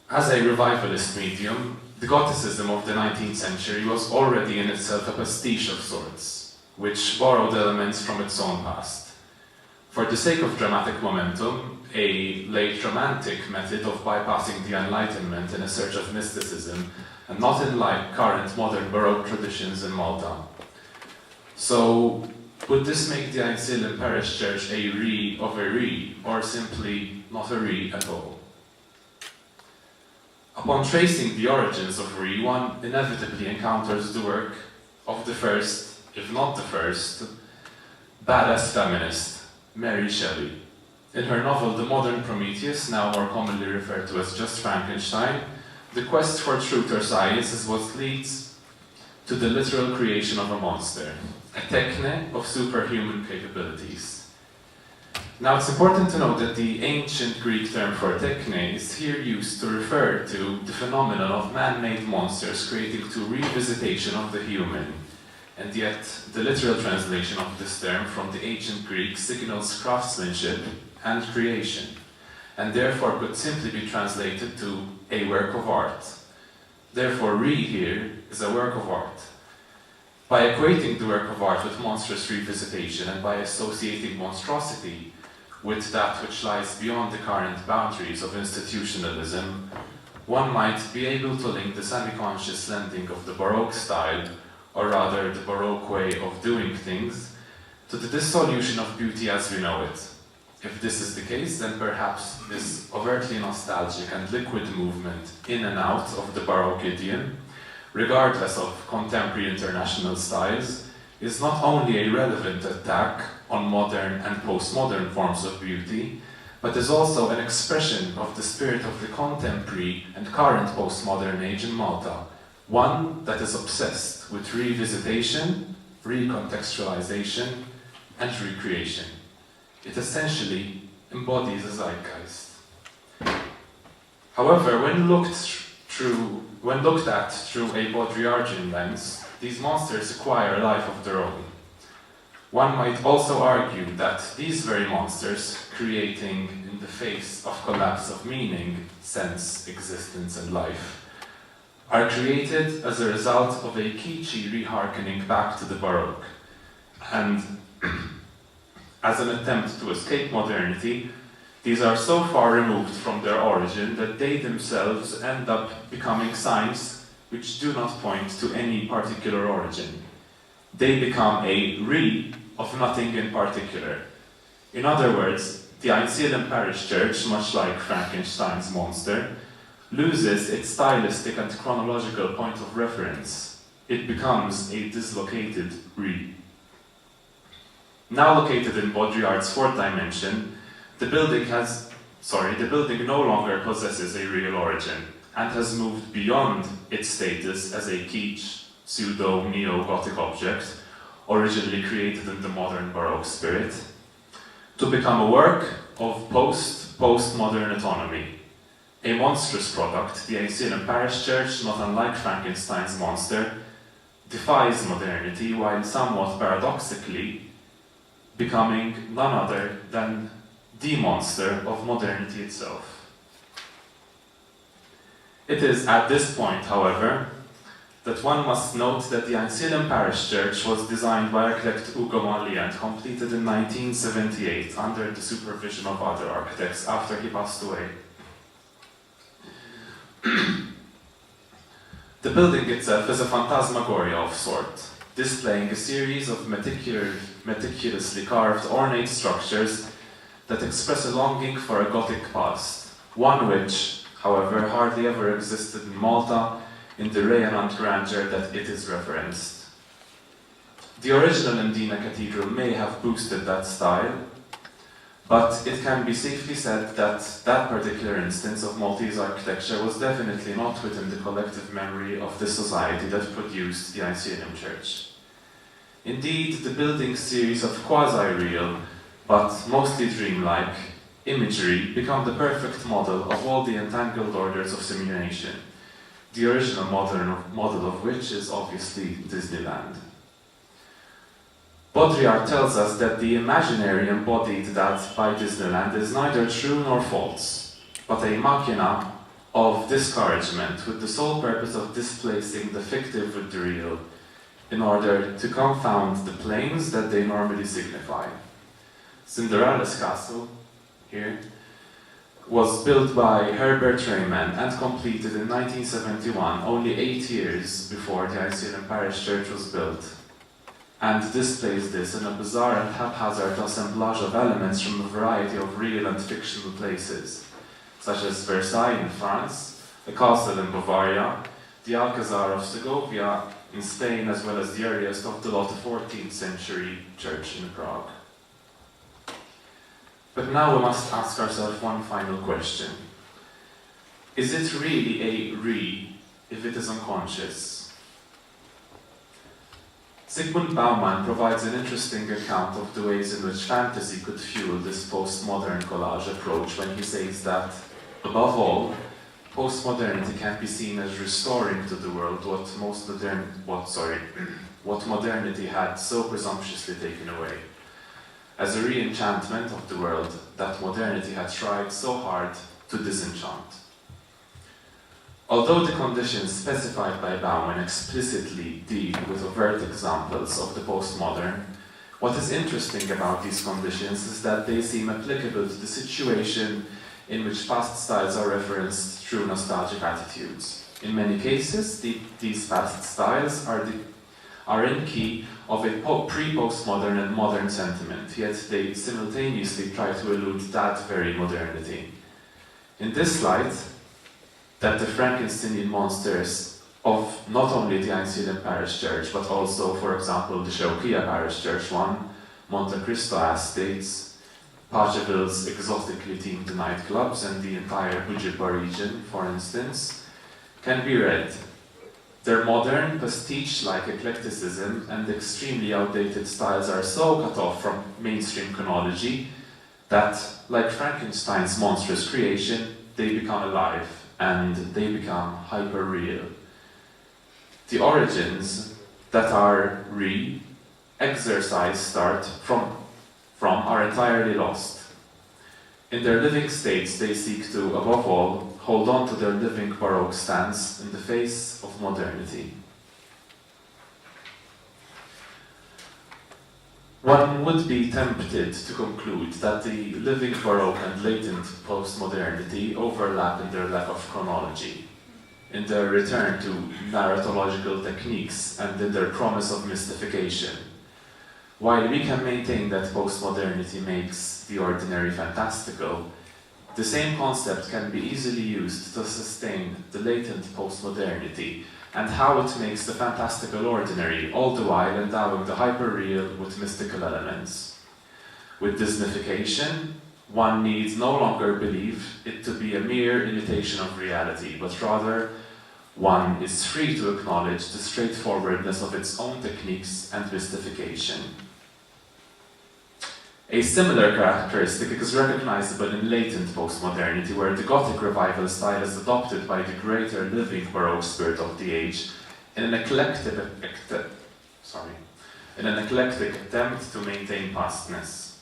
As a revivalist medium, the Gothicism of the 19th century was already in itself a pastiche of sorts, which borrowed elements from its own past. For the sake of dramatic momentum, a late Romantic method of bypassing the Enlightenment in a search of mysticism, and not unlike current modern Baroque traditions in Malta. So, would this make the Easa Parish Church a re of a re, or simply not a re at all? Upon tracing the origins of re, one inevitably encounters the work of the first, if not the first, badass feminist, Mary Shelley. In her novel The Modern Prometheus, now more commonly referred to as just Frankenstein, the quest for truth or science is what leads to the literal creation of a monster, a techne of superhuman capabilities. Now it's important to note that the ancient Greek term for techne is here used to refer to the phenomenon of man-made monsters creating to revisitation of the human, and yet the literal translation of this term from the ancient Greek signals craftsmanship and creation, and therefore could simply be translated to a work of art. Therefore, re here is a work of art. By equating the work of art with monstrous revisitation and by associating monstrosity with that which lies beyond the current boundaries of institutionalism, one might be able to link the semi-conscious lending of the Baroque style, or rather the Baroque way of doing things, to the dissolution of beauty as we know it. If this is the case, then perhaps this overtly nostalgic and liquid movement in and out of the Baroque idiom, regardless of contemporary international styles, is not only a relevant attack on modern and postmodern forms of beauty, but is also an expression of the spirit of the contemporary and current postmodern age in Malta, one that is obsessed with revisitation, recontextualization, and recreation. It essentially embodies a zeitgeist. However, when looked at through a Baudrillardian lens, these monsters acquire a life of their own. One might also argue that these very monsters, creating in the face of collapse of meaning, sense, existence, and life, are created as a result of a kitschy re-harkening back to the Baroque, and as an attempt to escape modernity, these are so far removed from their origin that they themselves end up becoming signs which do not point to any particular origin. They become a re of nothing in particular. In other words, the Easa Parish Church, much like Frankenstein's monster, loses its stylistic and chronological point of reference. It becomes a dislocated re. Now located in Baudrillard's fourth dimension, the building no longer possesses a real origin and has moved beyond its status as a kitsch, pseudo-neo-Gothic object, originally created in the modern Baroque spirit, to become a work of postmodern autonomy. A monstrous product, the Aeolian parish church, not unlike Frankenstein's monster, defies modernity while somewhat paradoxically becoming none other than the monster of modernity itself. It is at this point, however, that one must note that the Aeolian parish church was designed by architect Ugo Malli and completed in 1978 under the supervision of other architects after he passed away. The building itself is a phantasmagoria of sort, displaying a series of meticulously carved ornate structures that express a longing for a Gothic past, one which, however, hardly ever existed in Malta in the radiant grandeur that it is referenced. The original Mdina Cathedral may have boosted that style, but it can be safely said that that particular instance of Maltese architecture was definitely not within the collective memory of the society that produced the Aeolian Church. Indeed, the building's series of quasi-real, but mostly dreamlike, imagery become the perfect model of all the entangled orders of simulation, the original model of which is obviously Disneyland. Baudrillard tells us that the imaginary embodied that by Disneyland is neither true nor false, but a machina of discouragement with the sole purpose of displacing the fictive with the real in order to confound the planes that they normally signify. Cinderella's castle, here, was built by Herbert Rayman and completed in 1971, only 8 years before the Aeolian parish church was built, and displays this in a bizarre and haphazard assemblage of elements from a variety of real and fictional places, such as Versailles in France, a castle in Bavaria, the Alcazar of Segovia in Spain, as well as the earliest of the lot, a 14th century church in Prague. But now we must ask ourselves one final question. Is it really a re if it is unconscious? Sigmund Baumann provides an interesting account of the ways in which fantasy could fuel this postmodern collage approach when he says that, above all, postmodernity can be seen as restoring to the world what modernity had so presumptuously taken away, as a re-enchantment of the world that modernity had tried so hard to disenchant. Although the conditions specified by Bauman explicitly deal with overt examples of the postmodern, what is interesting about these conditions is that they seem applicable to the situation in which past styles are referenced through nostalgic attitudes. In many cases, these past styles are in key of a pre-postmodern and modern sentiment, yet they simultaneously try to elude that very modernity. In this light, that the Frankensteinian monsters of not only the Aeolian parish church, but also, for example, the Shaukia parish church one, Monte Cristo estates, Pageville's exotically themed nightclubs, and the entire Bujiba region, for instance, can be read. Their modern, pastiche-like eclecticism and extremely outdated styles are so cut off from mainstream chronology that, like Frankenstein's monstrous creation, they become alive and they become hyper-real. The origins that are re-exercised start from are entirely lost. In their living states, they seek to, above all, hold on to their living Baroque stance in the face of modernity. One would be tempted to conclude that the living Baroque and latent postmodernity overlap in their lack of chronology, in their return to narratological techniques, and in their promise of mystification. While we can maintain that postmodernity makes the ordinary fantastical, the same concept can be easily used to sustain the latent postmodernity and how it makes the fantastical ordinary, all the while endowing the hyper-real with mystical elements. With Disneyfication, one needs no longer believe it to be a mere imitation of reality, but rather one is free to acknowledge the straightforwardness of its own techniques and mystification. A similar characteristic is recognizable in latent postmodernity, where the Gothic revival style is adopted by the greater living Baroque spirit of the age in an eclectic attempt to maintain pastness.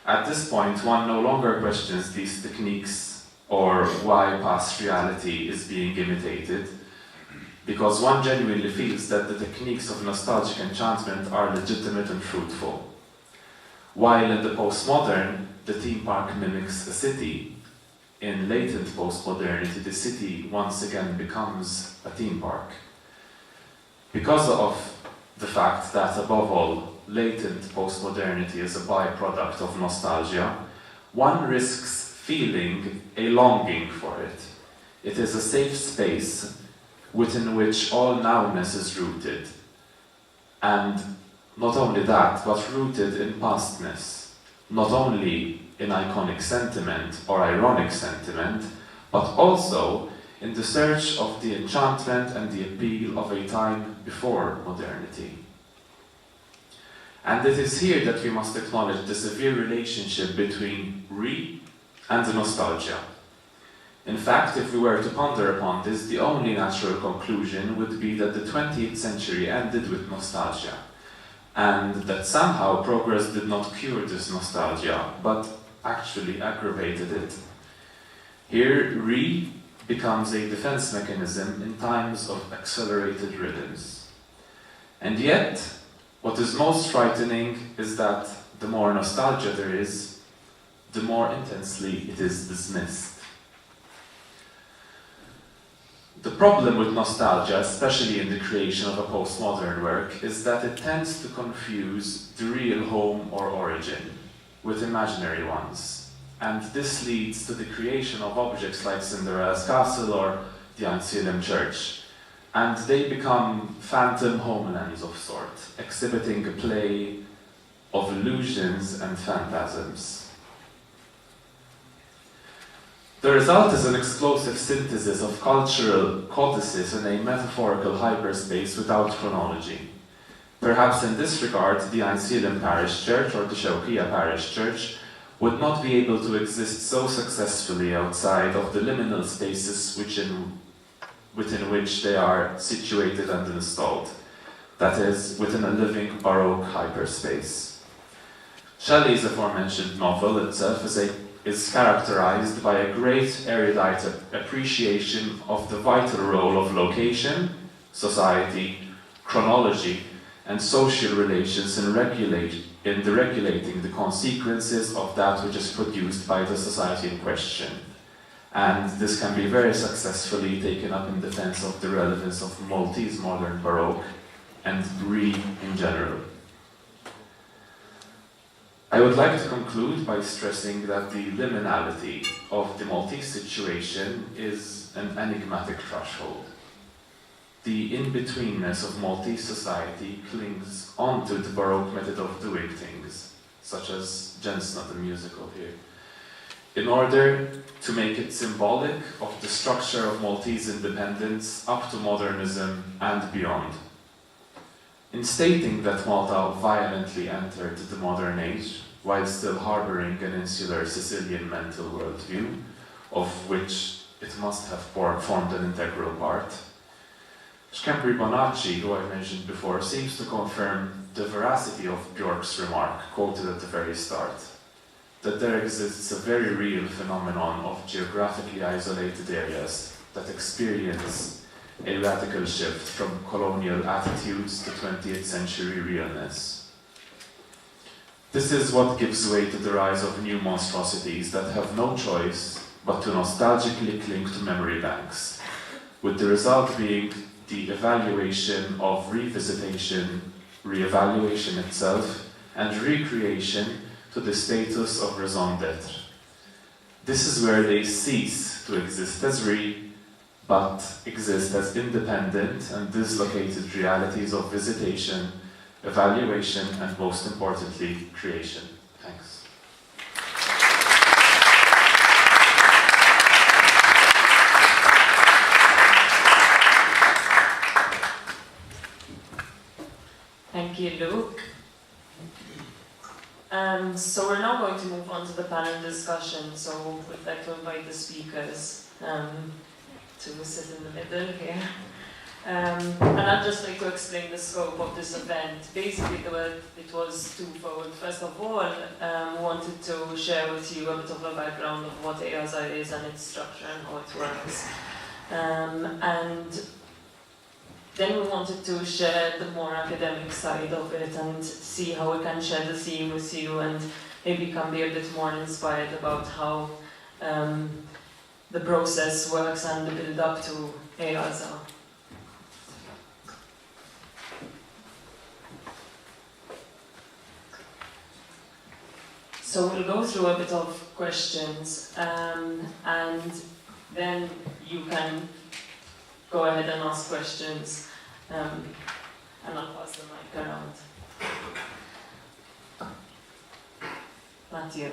At this point, one no longer questions these techniques or why past reality is being imitated, because one genuinely feels that the techniques of nostalgic enchantment are legitimate and fruitful. While in the postmodern, the theme park mimics a city, in latent postmodernity, the city once again becomes a theme park. Because of the fact that, above all, latent postmodernity is a byproduct of nostalgia, one risks feeling a longing for it. It is a safe space within which all nowness is rooted. And not only that, but rooted in pastness, not only in iconic sentiment or ironic sentiment, but also in the search of the enchantment and the appeal of a time before modernity. And it is here that we must acknowledge the severe relationship between and nostalgia. In fact, if we were to ponder upon this, the only natural conclusion would be that the 20th century ended with nostalgia, and that somehow progress did not cure this nostalgia, but actually aggravated it. Here, becomes a defense mechanism in times of accelerated rhythms. And yet, what is most frightening is that the more nostalgia there is, the more intensely it is dismissed. The problem with nostalgia, especially in the creation of a postmodern work, is that it tends to confuse the real home or origin with imaginary ones. And this leads to the creation of objects like Cinderella's castle or the Anselm church. And they become phantom homelands of sort, exhibiting a play of illusions and phantasms. The result is an explosive synthesis of cultural codices in a metaphorical hyperspace without chronology. Perhaps in this regard, the Anselm parish church or the Shawqiyya parish church would not be able to exist so successfully outside of the liminal spaces within which they are situated and installed, that is, within a living Baroque hyperspace. Shelley's aforementioned novel itself is characterized by a great erudite appreciation of the vital role of location, society, chronology, and social relations in regulating the consequences of that which is produced by the society in question. And this can be very successfully taken up in defense of the relevance of Maltese modern Baroque and in general. I would like to conclude by stressing that the liminality of the Maltese situation is an enigmatic threshold. The in-betweenness of Maltese society clings onto the Baroque method of doing things, such as Giusta, the musical here, in order to make it symbolic of the structure of Maltese independence up to modernism and beyond. In stating that Malta violently entered the modern age, while still harboring an insular Sicilian mental worldview, of which it must have formed an integral part, Scampri Bonacci, who I mentioned before, seems to confirm the veracity of Bjork's remark, quoted at the very start, that there exists a very real phenomenon of geographically isolated areas that experience a radical shift from colonial attitudes to 20th century realness. This is what gives way to the rise of new monstrosities that have no choice but to nostalgically cling to memory banks, with the result being the evaluation of revisitation, re-evaluation itself, and recreation to the status of raison d'être. This is where they cease to exist as but exist as independent and dislocated realities of visitation, evaluation, and most importantly, creation. Thanks. discussion, so we'd like to invite the speakers to sit in the middle here. And I'd just like to explain the scope of this event. Basically, it was twofold. First of all, we wanted to share with you a bit of a background of what EASA is and its structure and how it works. And then we wanted to share the more academic side of it and see how we can share the theme with you and maybe can be a bit more inspired about how the process works and the build-up to EASA. So we'll go through a bit of questions, and then you can go ahead and ask questions, and I'll pass the mic around. Matthew.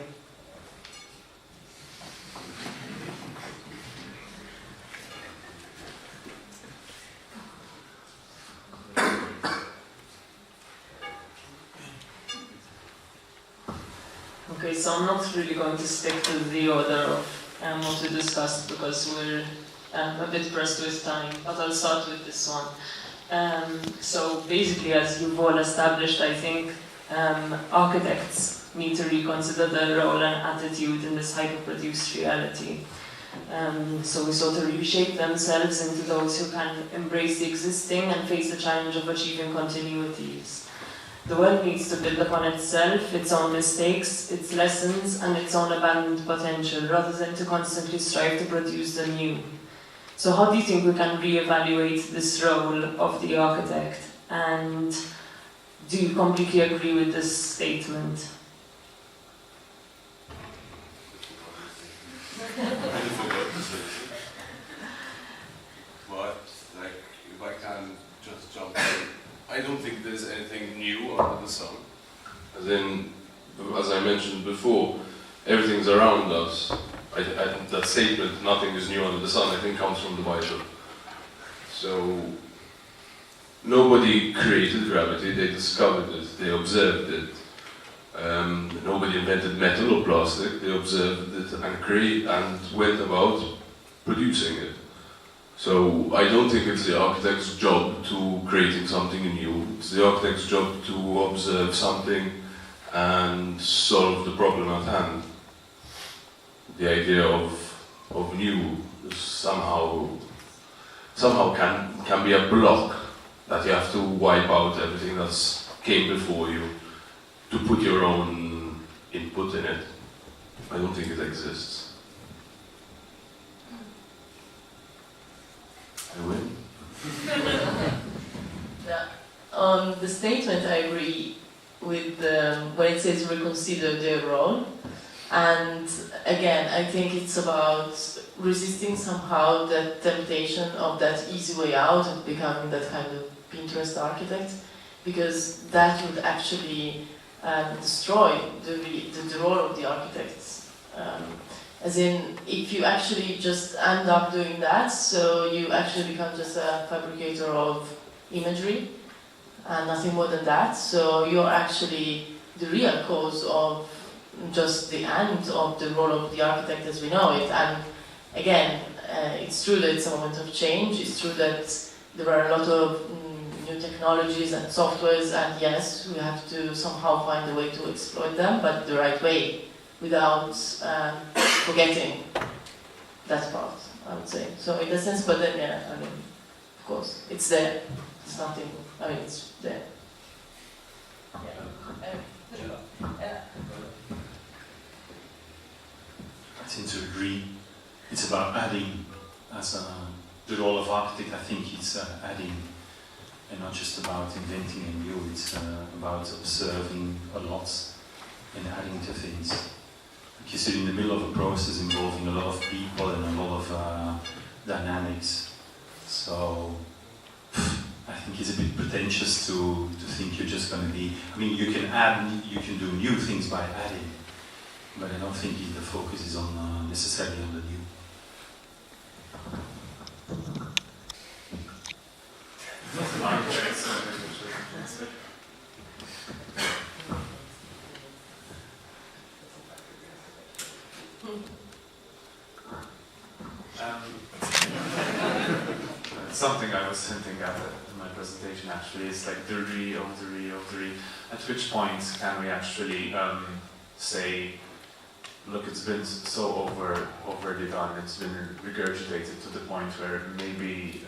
Okay, so I'm not really going to stick to the order of what we discussed because we're a bit pressed with time, but I'll start with this one. So basically, as you've all established, I think architects need to reconsider their role and attitude in this hyper-produced reality. So we sort of reshape themselves into those who can embrace the existing and face the challenge of achieving continuities. The world needs to build upon itself, its own mistakes, its lessons, and its own abandoned potential, rather than to constantly strive to produce the new. So how do you think we can re-evaluate this role of the architect? And do you completely agree with this statement? But, like, if I can just jump in, I don't think there's anything new under the sun. As in, as I mentioned before, everything's around us. That statement, nothing is new under the sun, I think comes from the Bible. So, nobody created gravity, they discovered it, they observed it. Nobody invented metal or plastic, they observed it and went about producing it. So I don't think it's the architect's job to creating something new. It's the architect's job to observe something and solve the problem at hand. The idea of new somehow can be a block that you have to wipe out everything that's came before you to put your own input in it. I don't think it exists. I win. Yeah. On the statement, I agree with when it says reconsider their role. And again, I think it's about resisting somehow that temptation of that easy way out of becoming that kind of Pinterest architect, because that would actually destroy the role of the architects. As in, if you actually just end up doing that, so you actually become just a fabricator of imagery and nothing more than that. So you're actually the real cause of just the end of the role of the architect as we know it. And again, it's true that it's a moment of change. It's true that there are a lot of new technologies and softwares, and yes, we have to somehow find a way to exploit them, but the right way, without forgetting that part, I would say. So in that sense, but then, yeah, I mean, of course, it's there. It's nothing, I mean, it's there. Yeah. I tend to agree. It's about adding, as the role of architect, I think it's adding, and not just about inventing a new, it's about observing a lot and adding to things. Because you're in the middle of a process involving a lot of people and a lot of dynamics. So I think it's a bit pretentious to think you're just going to be, I mean, you can do new things by adding, but I don't think the focus is on necessarily on the new. Something I was hinting at in my presentation actually is like the re of the re of the re. At which point can we actually say, look, it's been so overly done, it's been regurgitated to the point where maybe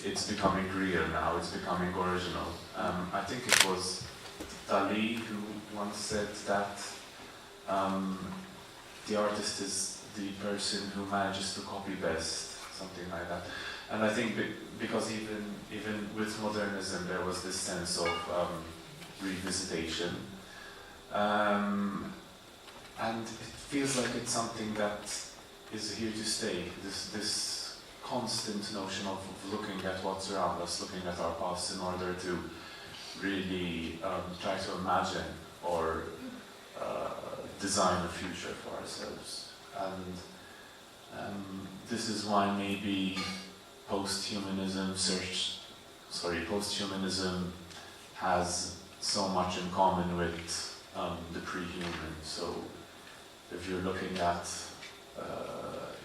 it's becoming real now, it's becoming original. I think it was Dali who once said that the artist is the person who manages to copy best, something like that. And I think because even with modernism there was this sense of revisitation. And it feels like it's something that is here to stay, this constant notion of looking at what's around us, looking at our past in order to really try to imagine or design a future for ourselves. And this is why maybe posthumanism has so much in common with the pre-human. So if you're looking at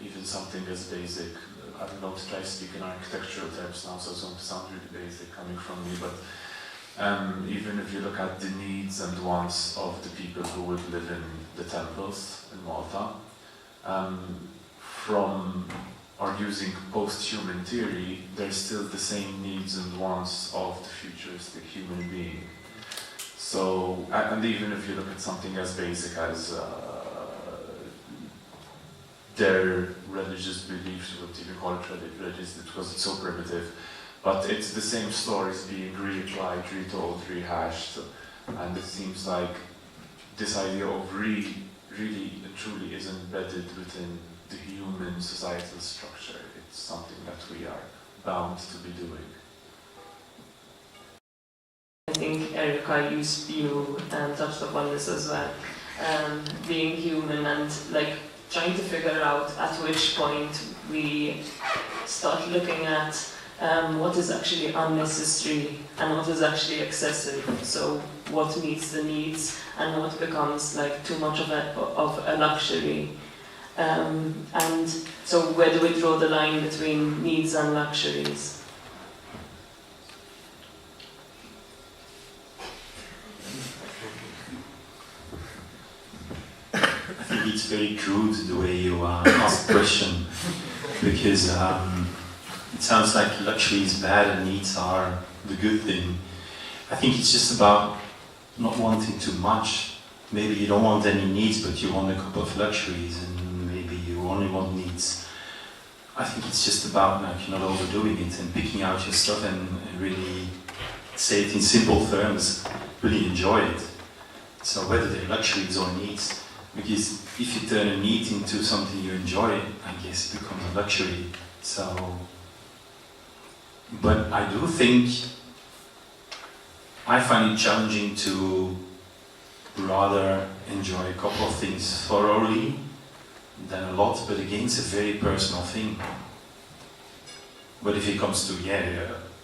even something as basic, I don't know to try to speak in architectural terms now, so it's going to sound really basic coming from me, but even if you look at the needs and wants of the people who would live in the temples in Malta, using post-human theory, there's still the same needs and wants of the futuristic human being. So, and even if you look at something as basic as their religious beliefs, you wouldn't even call it religious because it's so primitive, but it's the same stories being reapplied, retold, rehashed, and it seems like this idea of really and truly is embedded within the human societal structure. It's something that we are bound to be doing. I think Erica, you touched upon this as well, being human and like trying to figure out at which point we start looking at what is actually unnecessary and what is actually excessive. So what meets the needs and what becomes like too much of a luxury. And so where do we draw the line between needs and luxuries? I think it's very crude the way you ask the question, because it sounds like luxury is bad and needs are the good thing. I think it's just about not wanting too much. Maybe you don't want any needs, but you want a couple of luxuries, and maybe you only want needs. I think it's just about like not overdoing it and picking out your stuff and really say it in simple terms, really enjoy it. So whether they're luxuries or needs, because if you turn a need into something you enjoy, I guess it becomes a luxury. So, but I do think I find it challenging to rather enjoy a couple of things thoroughly than a lot, but again, it's a very personal thing. But if it comes to,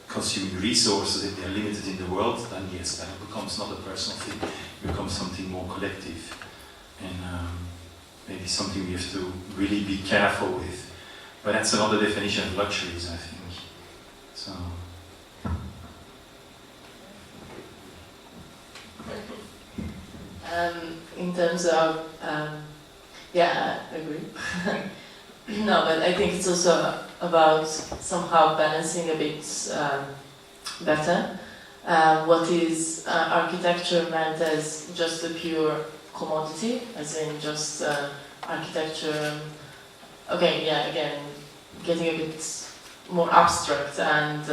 consuming resources, if they're limited in the world, then yes, then it becomes not a personal thing, it becomes something more collective. And maybe something we have to really be careful with. But that's another definition of luxuries, I think. So. In terms of, yeah, I agree. No, but I think it's also about somehow balancing a bit better. What is architecture meant as just a pure commodity, as in just architecture, okay, yeah, again, getting a bit more abstract and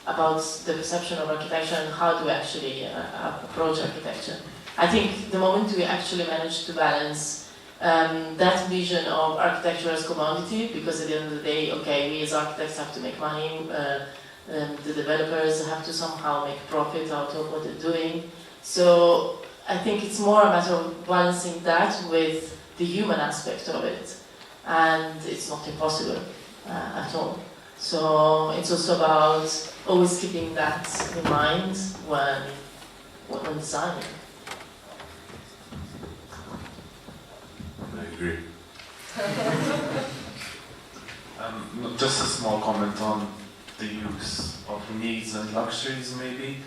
about the perception of architecture and how to actually approach architecture. I think the moment we actually manage to balance that vision of architecture as commodity, because at the end of the day, okay, we as architects have to make money, the developers have to somehow make profit out of what they're doing. So I think it's more a matter of balancing that with the human aspect of it, and it's not impossible at all. So it's also about always keeping that in mind when designing. I agree. just a small comment on the use of needs and luxuries, maybe.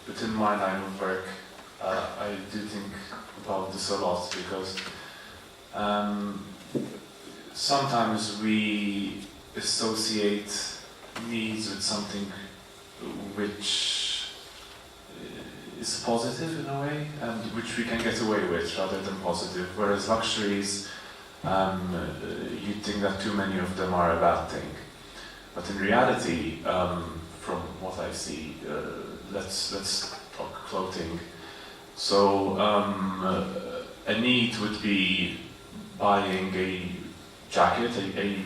Within my line of work, I do think about this a lot because sometimes we associate needs with something which is positive in a way, and which we can get away with rather than positive, whereas luxuries, you'd think that too many of them are a bad thing. But in reality, from what I see, let's talk clothing. So a need would be buying a jacket, a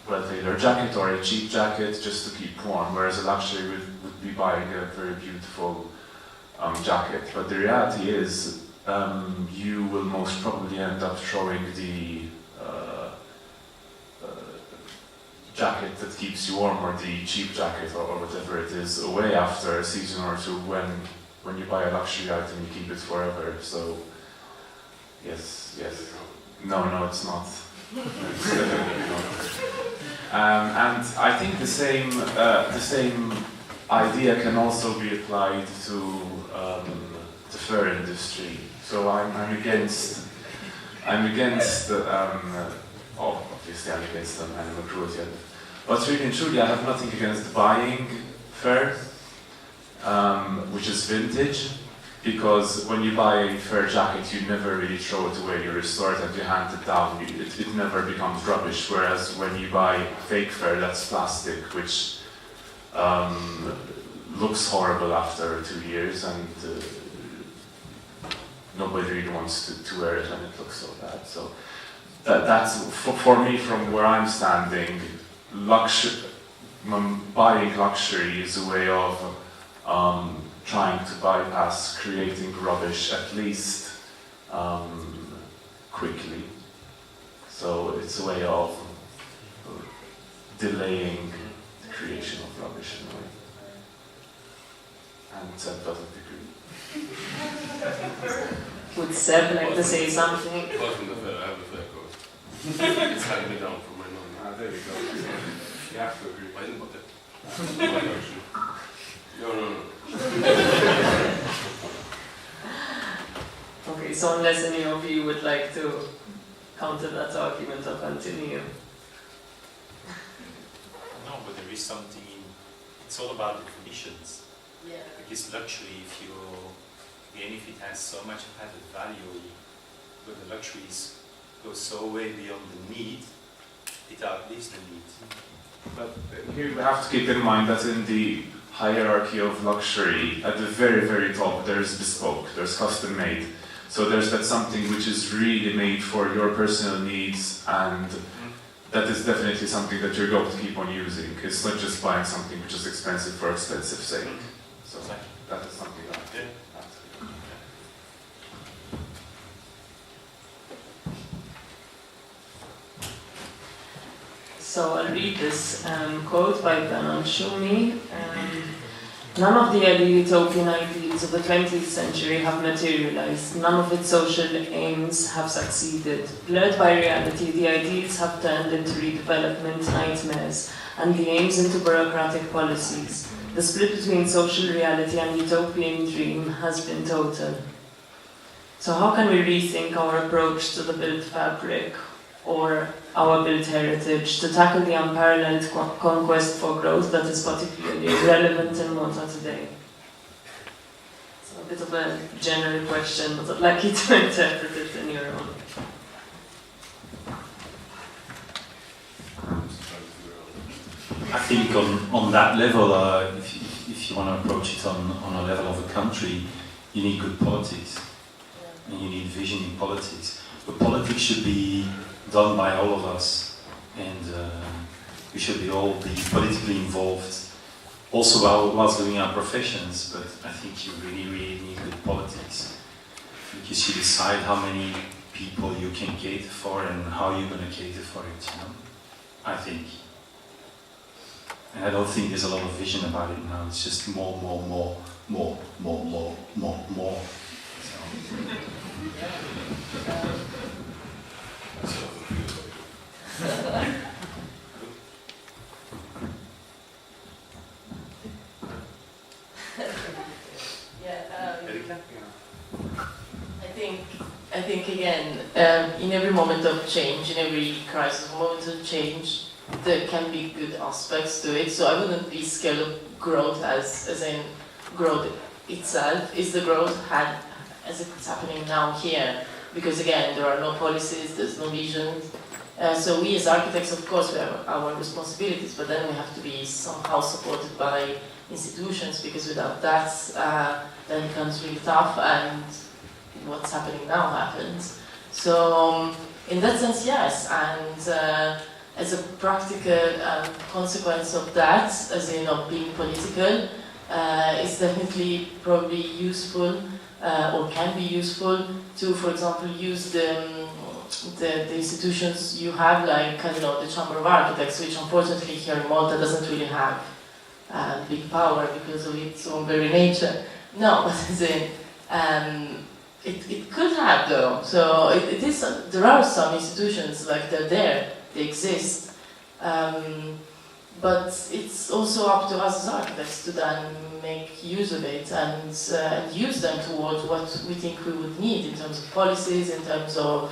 well-tailored jacket or a cheap jacket just to keep warm, whereas a luxury would be buying a very beautiful jacket. But the reality is you will most probably end up throwing the jacket that keeps you warm or the cheap jacket or whatever it is away after a season or two. When you buy a luxury item, you keep it forever. So yes. No, it's not. It's definitely not. And I think the same idea can also be applied to the fur industry. So I'm against obviously I'm against animal cruelty. But really and truly, I have nothing against buying fur, which is vintage, because when you buy a fur jacket, you never really throw it away. You restore it and you hand it down. It never becomes rubbish. Whereas when you buy fake fur, that's plastic, which looks horrible after 2 years, and nobody really wants to wear it when it looks so bad. So that's for me, from where I'm standing, buying luxury is a way of trying to bypass creating rubbish, at least quickly. So it's a way of delaying the creation of rubbish in a way. And Seb doesn't agree. Would Seb like to say something? Apart from the fair, I have a fair coat. It's hanging me down from my nose. There you go. You have to agree. I didn't put it. No. Okay, so unless any of you would like to counter that argument or continue. No, but there is something it's all about definitions. Yeah. Because luxury, even if it has so much added value, but the luxuries go so way beyond the need, it outlives the need. But here we have to keep in mind that in the hierarchy of luxury, at the very, very top, there's bespoke, there's custom made. So there's that something which is really made for your personal needs, and that is definitely something that you're going to keep on using. It's not just buying something which is expensive for expensive sake. So that is something that So I'll read this quote by Benon Shumi. None of the early utopian ideals of the 20th century have materialized. None of its social aims have succeeded. Blurred by reality, the ideals have turned into redevelopment nightmares and the aims into bureaucratic policies. The split between social reality and utopian dream has been total. So how can we rethink our approach to the built fabric or our built heritage to tackle the unparalleled conquest for growth that is particularly relevant in Malta today? It's a bit of a general question, but I'd like you to interpret it in your own. I think on that level, if you want to approach it on a level of a country, you need good politics. And you need vision in politics. But politics should be done by all of us, and we should all be politically involved, also whilst doing our professions. But I think you really need good politics, because you decide how many people you can cater for and how you're going to cater for it, you know? I think. And I don't think there's a lot of vision about it now. It's just more. So. think again, in every moment of change, in every crisis, moment of change, there can be good aspects to it. So I wouldn't be scared of growth as in growth itself. Is the growth as it's happening now here? Because again, there are no policies, there's no vision. So we as architects, of course, we have our responsibilities, but then we have to be somehow supported by institutions, because without that, then it becomes really tough, and what's happening now happens. So in that sense, yes, and as a practical consequence of that, as in of being political, it's definitely probably useful, or can be useful, to, for example, use the institutions you have, like, I don't know, the Chamber of Architects, which unfortunately here in Malta doesn't really have big power because of its own very nature. No, but as in, it could have though. So it is. There are some institutions, like they're there, they exist, but it's also up to us as architects to then make use of it and use them towards what we think we would need in terms of policies, in terms of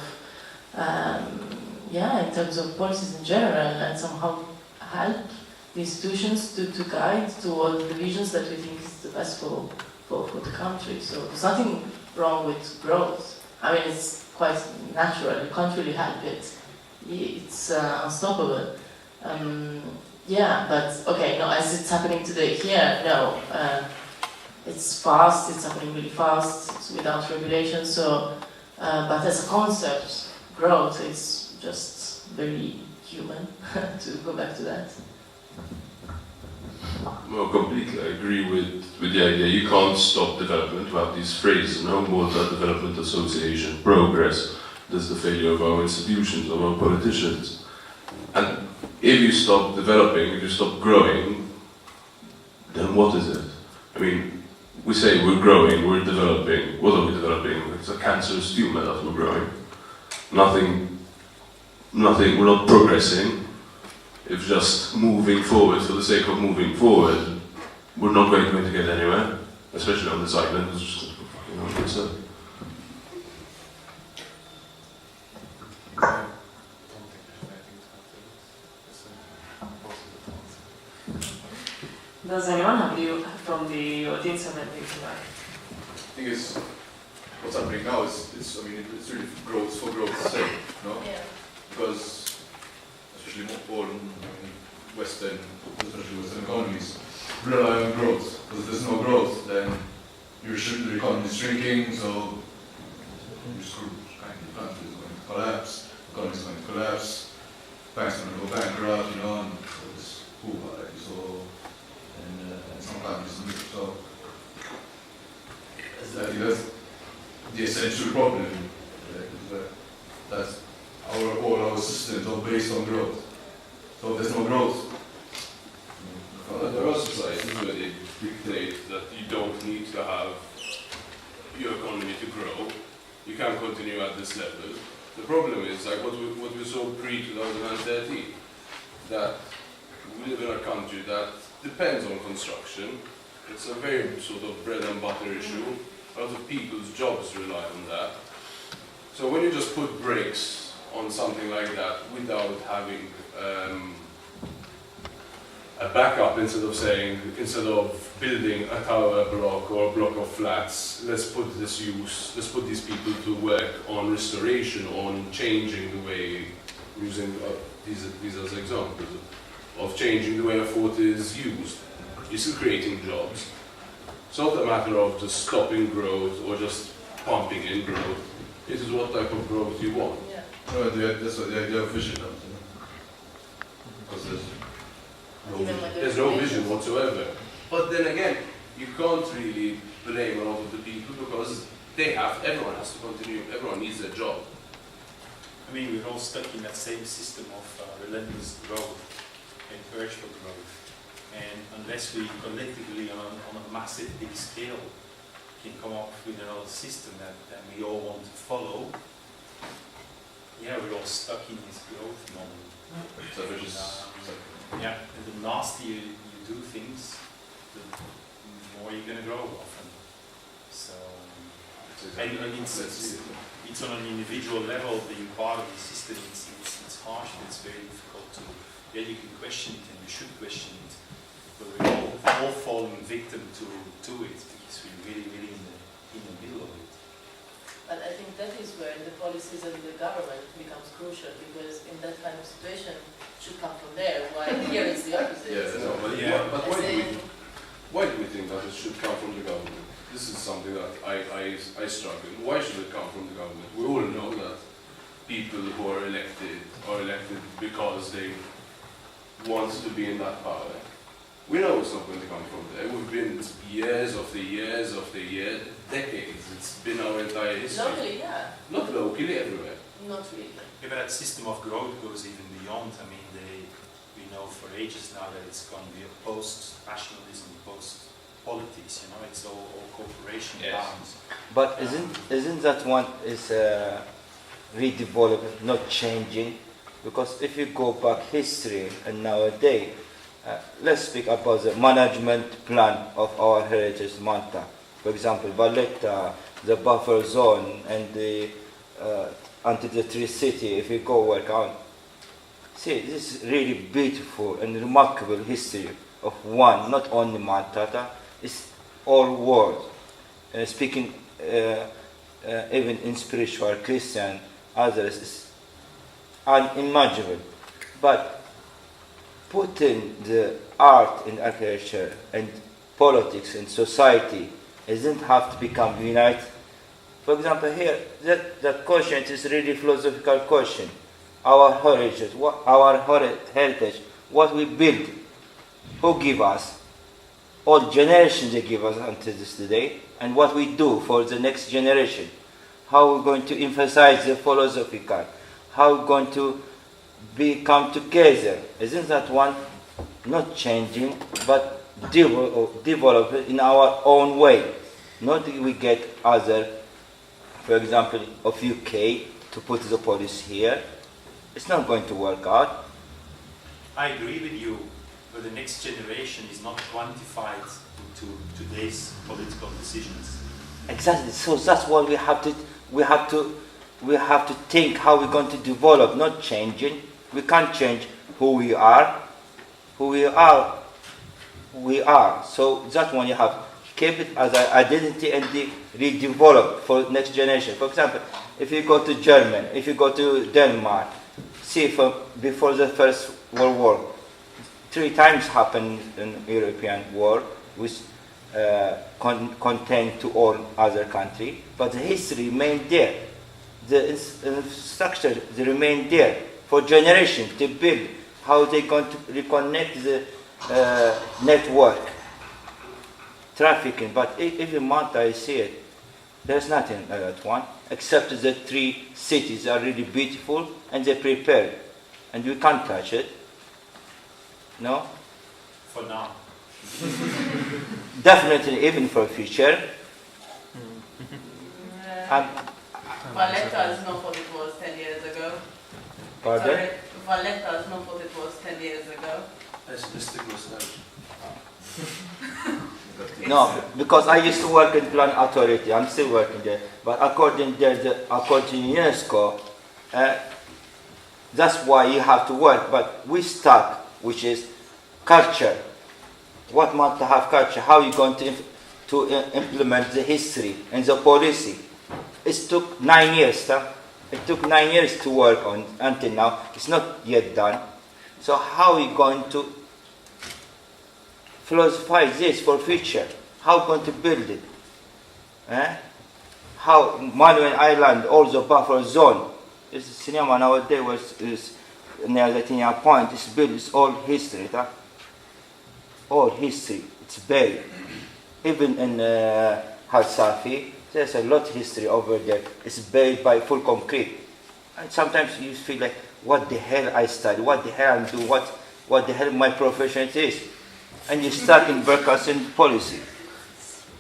in terms of policies in general, and somehow help the institutions to guide towards the visions that we think is the best for the country. So there's nothing wrong with growth. I mean, it's quite natural. You can't really help it. It's unstoppable. But okay, no, as it's happening today here, no. It's fast, it's happening really fast, it's without regulation, so, but as a concept, growth is just very human, to go back to that. Well, completely, I agree with the idea. You can't stop development. We have these phrases, no Malta Development Association, progress. That's the failure of our institutions, of our politicians. And if you stop developing, if you stop growing, then what is it? I mean, we say we're growing, we're developing. What are we developing? It's a cancerous tumor that we're growing. Nothing, we're not progressing. If just moving forward for the sake of moving forward, we're not going to get anywhere, especially on this island. It's just fucking on itself. Does anyone have you from the audience have anything to add? I think it's what's happening now is it's really growth for growth's sake, no? Yeah. Because especially more Western economies rely on growth. Because if there's no growth, then the economy is shrinking, so you're screwed. The country is going to collapse, the economy is going to collapse, banks are going to go bankrupt, and it's so and some countries need so I think that's the essential problem. That's all our systems are based on growth. So if there's no growth. There are societies where they dictate that you don't need to have your economy to grow. You can continue at this level. The problem is like what we saw pre-2013, that we live in a country that depends on construction. It's a very sort of bread and butter issue. A lot of people's jobs rely on that. So when you just put brakes on something like that without having a backup, instead of building a tower block or a block of flats, let's put these people to work on restoration, on changing the way, using these as examples of changing the way a fort is used. You're still creating jobs. It's not a matter of just stopping growth or just pumping in growth. It is what type of growth you want. Yeah. No, that's what the idea of vision comes in. Because there's no vision whatsoever. But then again, you can't really blame a lot of the people because everyone has to continue, everyone needs their job. I mean, we're all stuck in that same system of relentless growth and urge for growth. And unless we collectively, on a massive, big scale, can come up with another system that we all want to follow, we're all stuck in this growth moment. And the nastier you do things, the more you're going to grow often. So it's exactly. And it's on an individual level, being part of the system, it's harsh and it's very difficult to, yeah, you can question it and you should question it, but we're all falling victim to it because we're really in the middle of it. But I think that is where the policies of the government becomes crucial, because in that kind of situation it should come from there, while here it's the opposite. But why do we think that it should come from the government? This is something that I struggle. Why should it come from the government? We all know that people who are elected because they want to be in that power. We know it's not going to come from there. We've been years after years, decades. It's been our entire history. Locally, yeah. Not locally, everywhere. Not really. Yeah, but that system of growth goes even beyond. I mean, we know for ages now that it's going to be a post-nationalism, post-politics, you know, it's all cooperation bounds. But isn't that one is redevelopment, not changing? Because if you go back history and nowadays, let's speak about the management plan of our heritage Malta. For example, Valletta, the buffer zone, and the until the Tree City, if you go work out. See, this is really beautiful and remarkable history of one, not only Malta, it's all world. Speaking even in spiritual, Christian, others, is unimaginable. But putting the art in architecture and politics and society doesn't have to become united. For example, here, that question is really philosophical question. Our heritage, heritage, what we build, who give us, all generations they give us until this day, and what we do for the next generation. How we're going to emphasize the philosophical, how we're going to come together. Isn't that one not changing, but develop in our own way? Not we get other, for example, of UK to put the police here. It's not going to work out. I agree with you, but the next generation is not quantified to today's political decisions. Exactly. So that's what we have to think how we're going to develop, not changing. We can't change who we are. Who we are, we are. So that's when you have to keep it as an identity and redevelop for next generation. For example, if you go to Germany, if you go to Denmark, see before the First World War, 3 times happened in European war, which contained to all other countries, but the history remained there. The structure remained there for generations to build. How they're going to reconnect the network, trafficking. But if in Malta I see it, there's nothing like that one, except the 3 cities are really beautiful and they're prepared. And we can't touch it. No? For now. Definitely, even for future. Valletta is not what it was 10 years ago. Pardon? Sorry, Valletta is not what it was 10 years ago. No, because I used to work in Plan Authority. I'm still working there. But according to UNESCO, that's why you have to work. But we stuck, which is culture. What Malta have culture? How are you going to implement the history and the policy? It took 9 years. It took 9 years to work on until now. It's not yet done. So how are we going to philosophize this for future? How are we going to build it? How Malderen Island, also buffer zone. This cinema nowadays is near the Tinia Point. It's built. It's all history. All history. It's buried. Even in Safi, there's a lot of history over there. It's buried by full concrete. And sometimes you feel like, what the hell I study? What the hell I do? What the hell my profession is? And you start in broadcasting policy.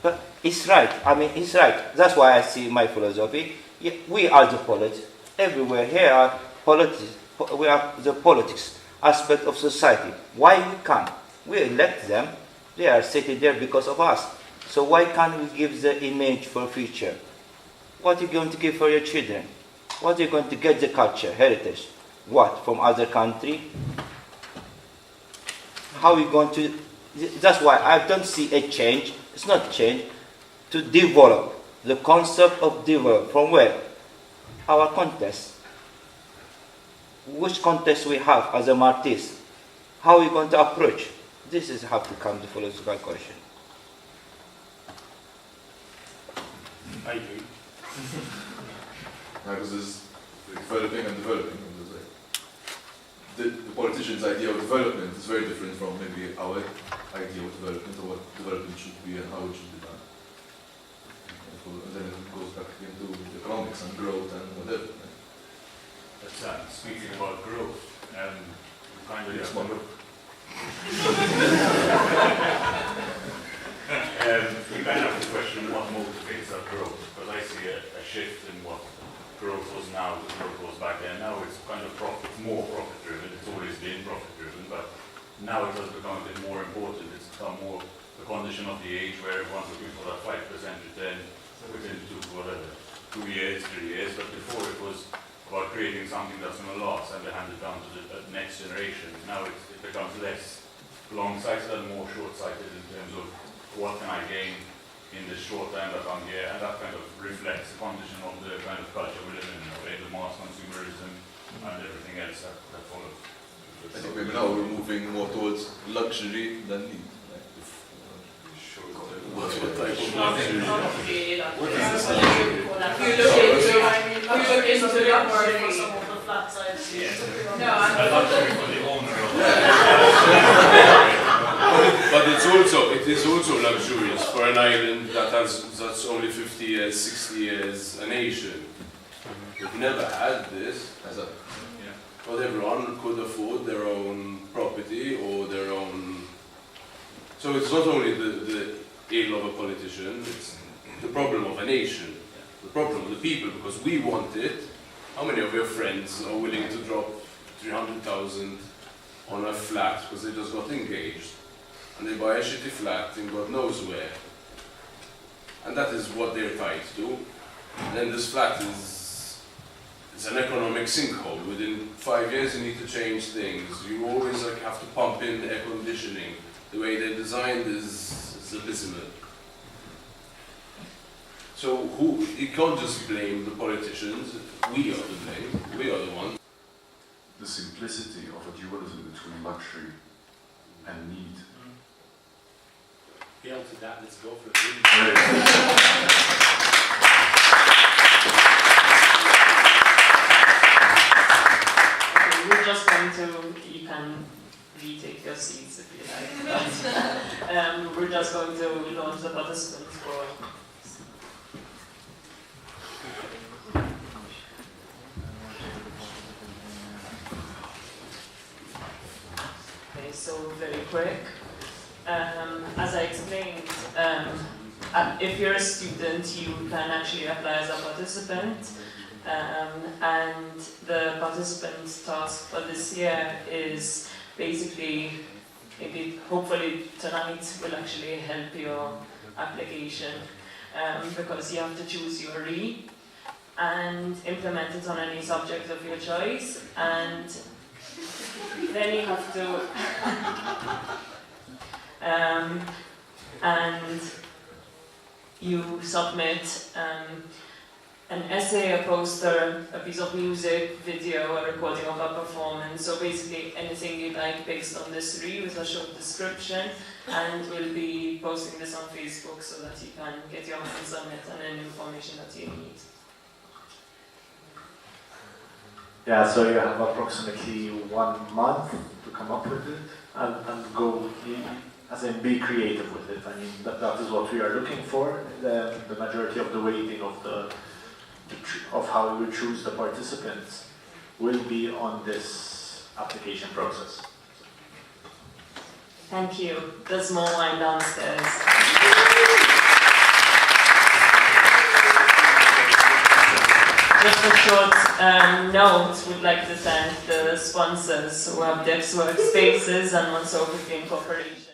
But it's right. I mean, it's right. That's why I see my philosophy. Yeah, we are the politics. Everywhere here are politics. We are the politics aspect of society. Why we can't? We elect them. They are sitting there because of us. So why can't we give the image for future? what are you going to give for your children? What are you going to get the culture, heritage? What, from other country? How are you going to... That's why I don't see a change, it's not change, to develop. The concept of develop, from where? Our context. Which context we have as a Maltese? How are we going to approach? This is how to come to philosophical question. I agree. Because there's developing and developing. The politician's idea of development is very different from maybe our idea of development, or what development should be and how it should be done. And then it goes back into economics and growth and whatever. But speaking about growth, kind of you kind of have to question what motivates that growth, because I see a shift in what growth was now to growth was back then. Now it's kind of more profit driven. It's always been profit driven, but now it has become a bit more important. It's become more the condition of the age where everyone's looking for that 5% return within 2 years, 3 years. But before it was about creating something that's going to last and be handed down to the next generation. Now it becomes less long-sighted and more short-sighted in terms of what can I gain in the short time that I'm here, and that kind of reflects the condition of the kind of culture we live in, the mass consumerism and everything else that follows. I think maybe now we're moving more towards luxury than need. What type of luxury? What is this luxury? If you look into the upward for some of the flats I've seen. No, I'm luxury for the owner of But it is also luxurious for an island that's only 50 years, 60 years a nation. We've never had this. But everyone could afford their own property or their own. So it's not only the ill of a politician, it's the problem of a nation, the problem of the people, because we want it. How many of your friends are willing to drop 300,000 on a flat because they just got engaged? And they buy a shitty flat in God knows where. And that is what they're tied to. And then this flat is an economic sinkhole. Within 5 years you need to change things. You always have to pump in air conditioning. The way they're designed is abysmal. So you can't just blame the politicians. We are to blame. We are the ones. The simplicity of a dualism between luxury and need. Hail to that, let's go for it. Okay, we're just going to, you can retake your seats if you like, but we're just going to launch the participants for. Okay, so very quick. As I explained, if you're a student, you can actually apply as a participant, and the participant task for this year is basically, maybe hopefully tonight will actually help your application, because you have to choose your RE and implement it on any subject of your choice, and then you have to and you submit an essay, a poster, a piece of music, video, a recording of a performance, so basically anything you like based on this RE with a short description, and we'll be posting this on Facebook so that you can get your hands on it and any information that you need. Yeah, so you have approximately 1 month to come up with it and go, as in be creative with it. I mean, that is what we are looking for. The majority of the weighting of how we will choose the participants will be on this application process. Thank you. There's more wine downstairs. Just a short note, we'd like to thank the sponsors who have Devs Workspaces and also with the Incorporation.